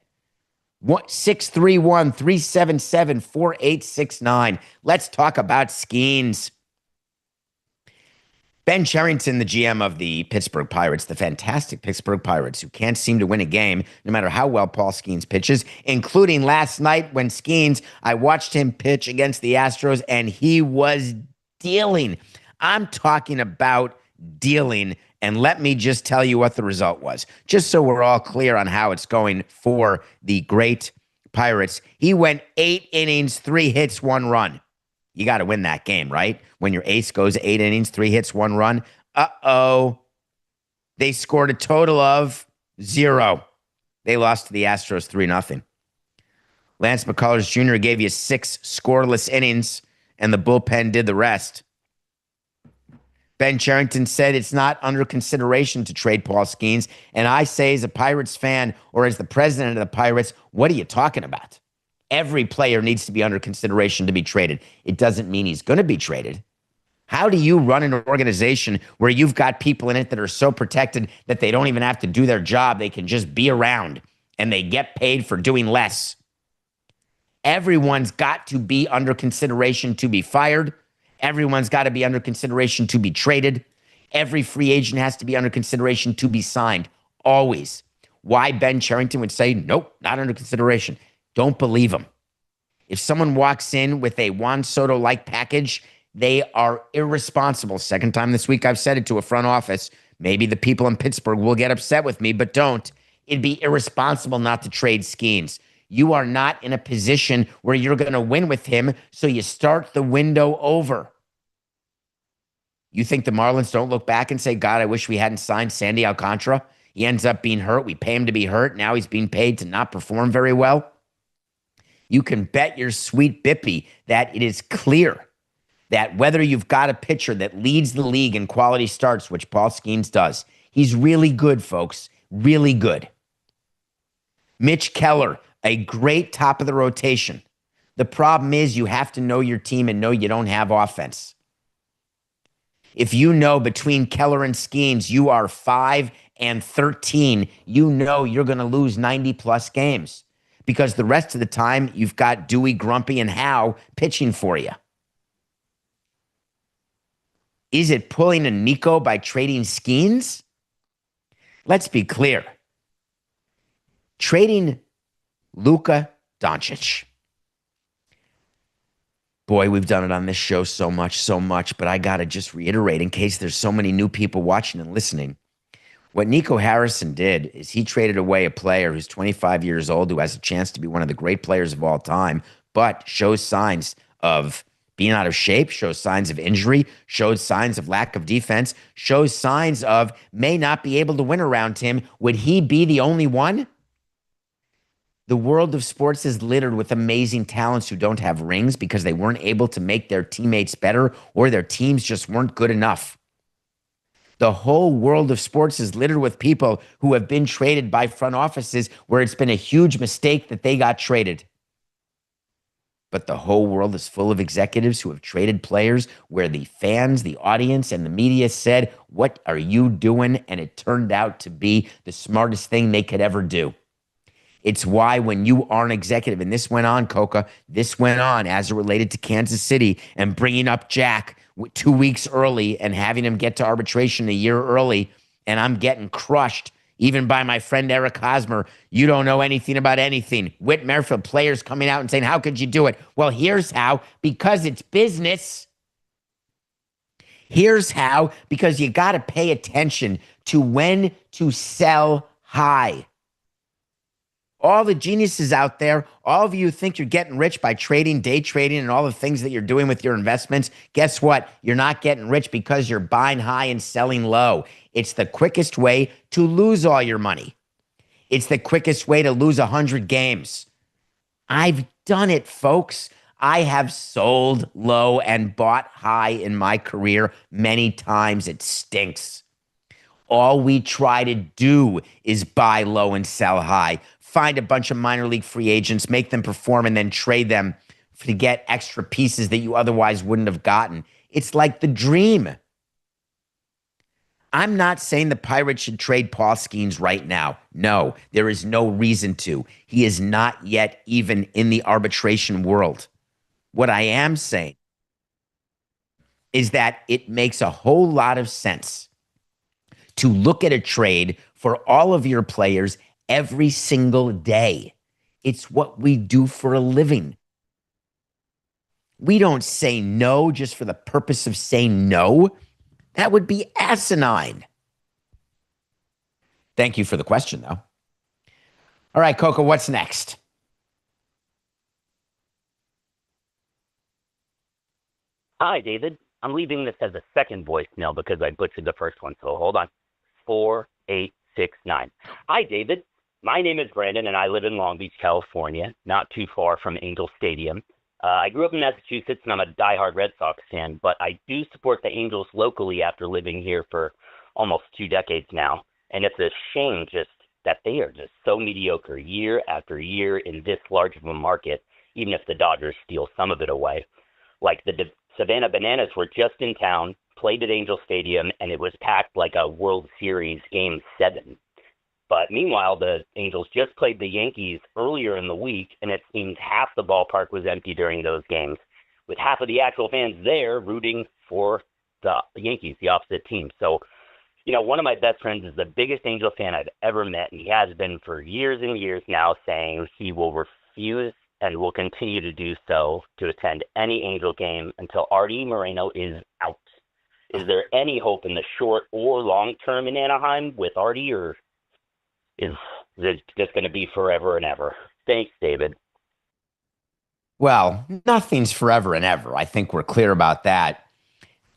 631-377-4869. Let's talk about Skenes. Ben Cherington, the GM of the Pittsburgh Pirates, the fantastic Pittsburgh Pirates, who can't seem to win a game no matter how well Paul Skenes pitches, including last night when Skenes, I watched him pitch against the Astros, and he was dealing. I'm talking about dealing, and let me just tell you what the result was, just so we're all clear on how it's going for the great Pirates. He went 8 innings, 3 hits, 1 run. You got to win that game, right? When your ace goes 8 innings, 3 hits, 1 run. They scored a total of 0. They lost to the Astros 3-0. Lance McCullers Jr. gave you 6 scoreless innings, and the bullpen did the rest. Ben Cherington said it's not under consideration to trade Paul Skenes, and I say as a Pirates fan or as the president of the Pirates, what are you talking about? Every player needs to be under consideration to be traded. It doesn't mean he's going to be traded. How do you run an organization where you've got people in it that are so protected that they don't even have to do their job? They can just be around and they get paid for doing less. Everyone's got to be under consideration to be fired. Everyone's got to be under consideration to be traded. Every free agent has to be under consideration to be signed. Always. Why Ben Cherington would say, nope, not under consideration. Don't believe him. If someone walks in with a Juan Soto-like package, they are irresponsible. Second time this week I've said it to a front office. Maybe the people in Pittsburgh will get upset with me, but don't. It'd be irresponsible not to trade Skenes. You are not in a position where you're going to win with him, so you start the window over. You think the Marlins don't look back and say, God, I wish we hadn't signed Sandy Alcantara? He ends up being hurt. We pay him to be hurt. Now he's being paid to not perform very well. You can bet your sweet bippy that it is clear that whether you've got a pitcher that leads the league in quality starts, which Paul Skenes does, he's really good, folks, really good. Mitch Keller, a great top of the rotation. The problem is you have to know your team and know you don't have offense. If you know between Keller and Skenes you are 5-13, you know you're going to lose 90-plus games. Because the rest of the time, you've got Dewey, Grumpy, and Howe pitching for you. Is it pulling a Nico by trading Skenes? Let's be clear. Trading Luka Doncic. Boy, we've done it on this show so much, but I got to just reiterate in case there's so many new people watching and listening. What Nico Harrison did is he traded away a player who's 25 years old, who has a chance to be one of the great players of all time, but shows signs of being out of shape, shows signs of injury, shows signs of lack of defense, shows signs of may not be able to win around him. Would he be the only one? The world of sports is littered with amazing talents who don't have rings because they weren't able to make their teammates better or their teams just weren't good enough. The whole world of sports is littered with people who have been traded by front offices where it's been a huge mistake that they got traded. But the whole world is full of executives who have traded players where the fans, the audience, and the media said, what are you doing? And it turned out to be the smartest thing they could ever do. It's why when you are an executive, and this went on, Coca, this went on as it related to Kansas City and bringing up Jack 2 weeks early and having him get to arbitration a year early and I'm getting crushed even by my friend Eric Hosmer. You don't know anything about anything. Whit Merrifield, players coming out and saying, how could you do it? Well, here's how, because it's business. Here's how, because you got to pay attention to when to sell high. All the geniuses out there, all of you think you're getting rich by trading, day trading, and all the things that you're doing with your investments, guess what? You're not getting rich because you're buying high and selling low. It's the quickest way to lose all your money. It's the quickest way to lose 100 games. I've done it, folks. I have sold low and bought high in my career many times. It stinks. All we try to do is buy low and sell high. Find a bunch of minor league free agents, make them perform, and then trade them to get extra pieces that you otherwise wouldn't have gotten. It's like the dream. I'm not saying the Pirates should trade Paul Skenes right now. No, there is no reason to. He is not yet even in the arbitration world. What I am saying is that it makes a whole lot of sense to look at a trade for all of your players every single day. It's what we do for a living. We don't say no just for the purpose of saying no. That would be asinine. Thank you for the question, though. All right, Coco, what's next? Hi, David. I'm leaving this as a second voicemail because I butchered the first one, so hold on. 4869. Hi, David. My name is Brandon, and I live in Long Beach, California, not too far from Angel Stadium. I grew up in Massachusetts, and I'm a diehard Red Sox fan, but I do support the Angels locally after living here for almost 2 decades now. And it's a shame just that they are just so mediocre year after year in this large of a market, even if the Dodgers steal some of it away. Like the Savannah Bananas were just in town, played at Angel Stadium, and it was packed like a World Series Game 7. But meanwhile, the Angels just played the Yankees earlier in the week, and it seems half the ballpark was empty during those games, with half of the actual fans there rooting for the Yankees, the opposite team. So, you know, one of my best friends is the biggest Angel fan I've ever met, and he has been for years and years now, saying he will refuse and will continue to do so to attend any Angel game until Artie Moreno is out. Is there any hope in the short or long term in Anaheim with Artie, or is it just going to be forever and ever? Thanks, David. Well, nothing's forever and ever. I think we're clear about that.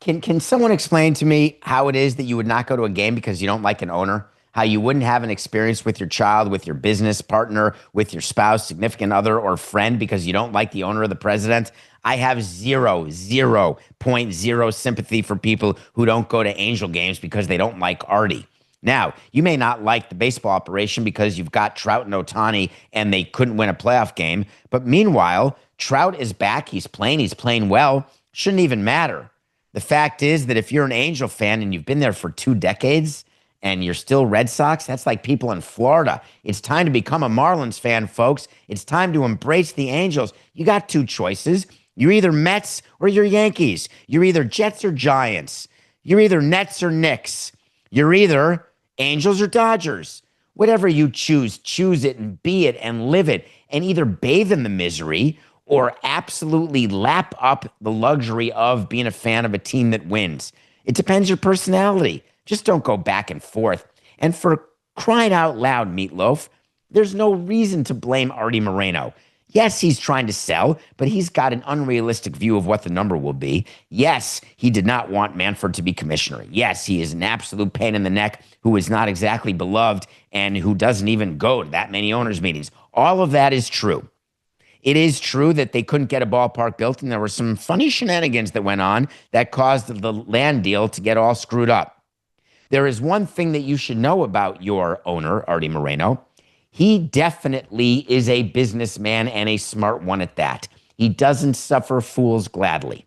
Can someone explain to me how it is that you would not go to a game because you don't like an owner? How you wouldn't have an experience with your child, with your business partner, with your spouse, significant other, or friend because you don't like the owner or the president? I have 0.0 sympathy for people who don't go to Angel games because they don't like Artie. Now, you may not like the baseball operation because you've got Trout and Ohtani and they couldn't win a playoff game. But meanwhile, Trout is back. He's playing well. Shouldn't even matter. The fact is that if you're an Angel fan and you've been there for 2 decades and you're still Red Sox, that's like people in Florida. It's time to become a Marlins fan, folks. It's time to embrace the Angels. You got 2 choices. You're either Mets or you're Yankees. You're either Jets or Giants. You're either Nets or Knicks. You're either Angels or Dodgers. Whatever you choose it and be it and live it and either bathe in the misery or absolutely lap up the luxury of being a fan of a team that wins. It depends your personality. Just don't go back and forth. And for crying out loud, Meatloaf, there's no reason to blame Artie Moreno. Yes, he's trying to sell, but he's got an unrealistic view of what the number will be. Yes, he did not want Manfred to be commissioner. Yes, he is an absolute pain in the neck who is not exactly beloved and who doesn't even go to that many owners' meetings. All of that is true. It is true that they couldn't get a ballpark built, and there were some funny shenanigans that went on that caused the land deal to get all screwed up. There is one thing that you should know about your owner, Artie Moreno. He definitely is a businessman and a smart one at that. He doesn't suffer fools gladly.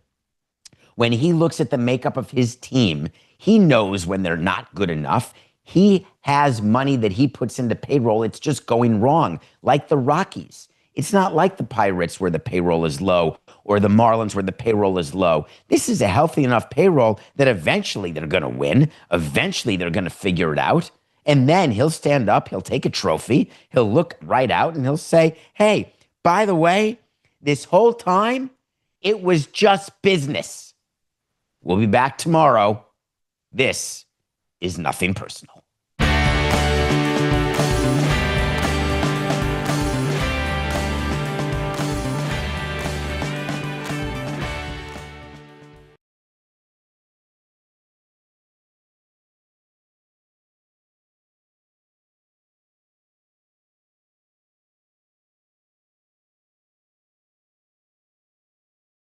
When he looks at the makeup of his team, he knows when they're not good enough. He has money that he puts into payroll. It's just going wrong, like the Rockies. It's not like the Pirates where the payroll is low or the Marlins where the payroll is low. This is a healthy enough payroll that eventually they're going to win. Eventually they're going to figure it out. And then he'll stand up, he'll take a trophy, he'll look right out and he'll say, hey, by the way, this whole time, it was just business. We'll be back tomorrow. This is Nothing Personal.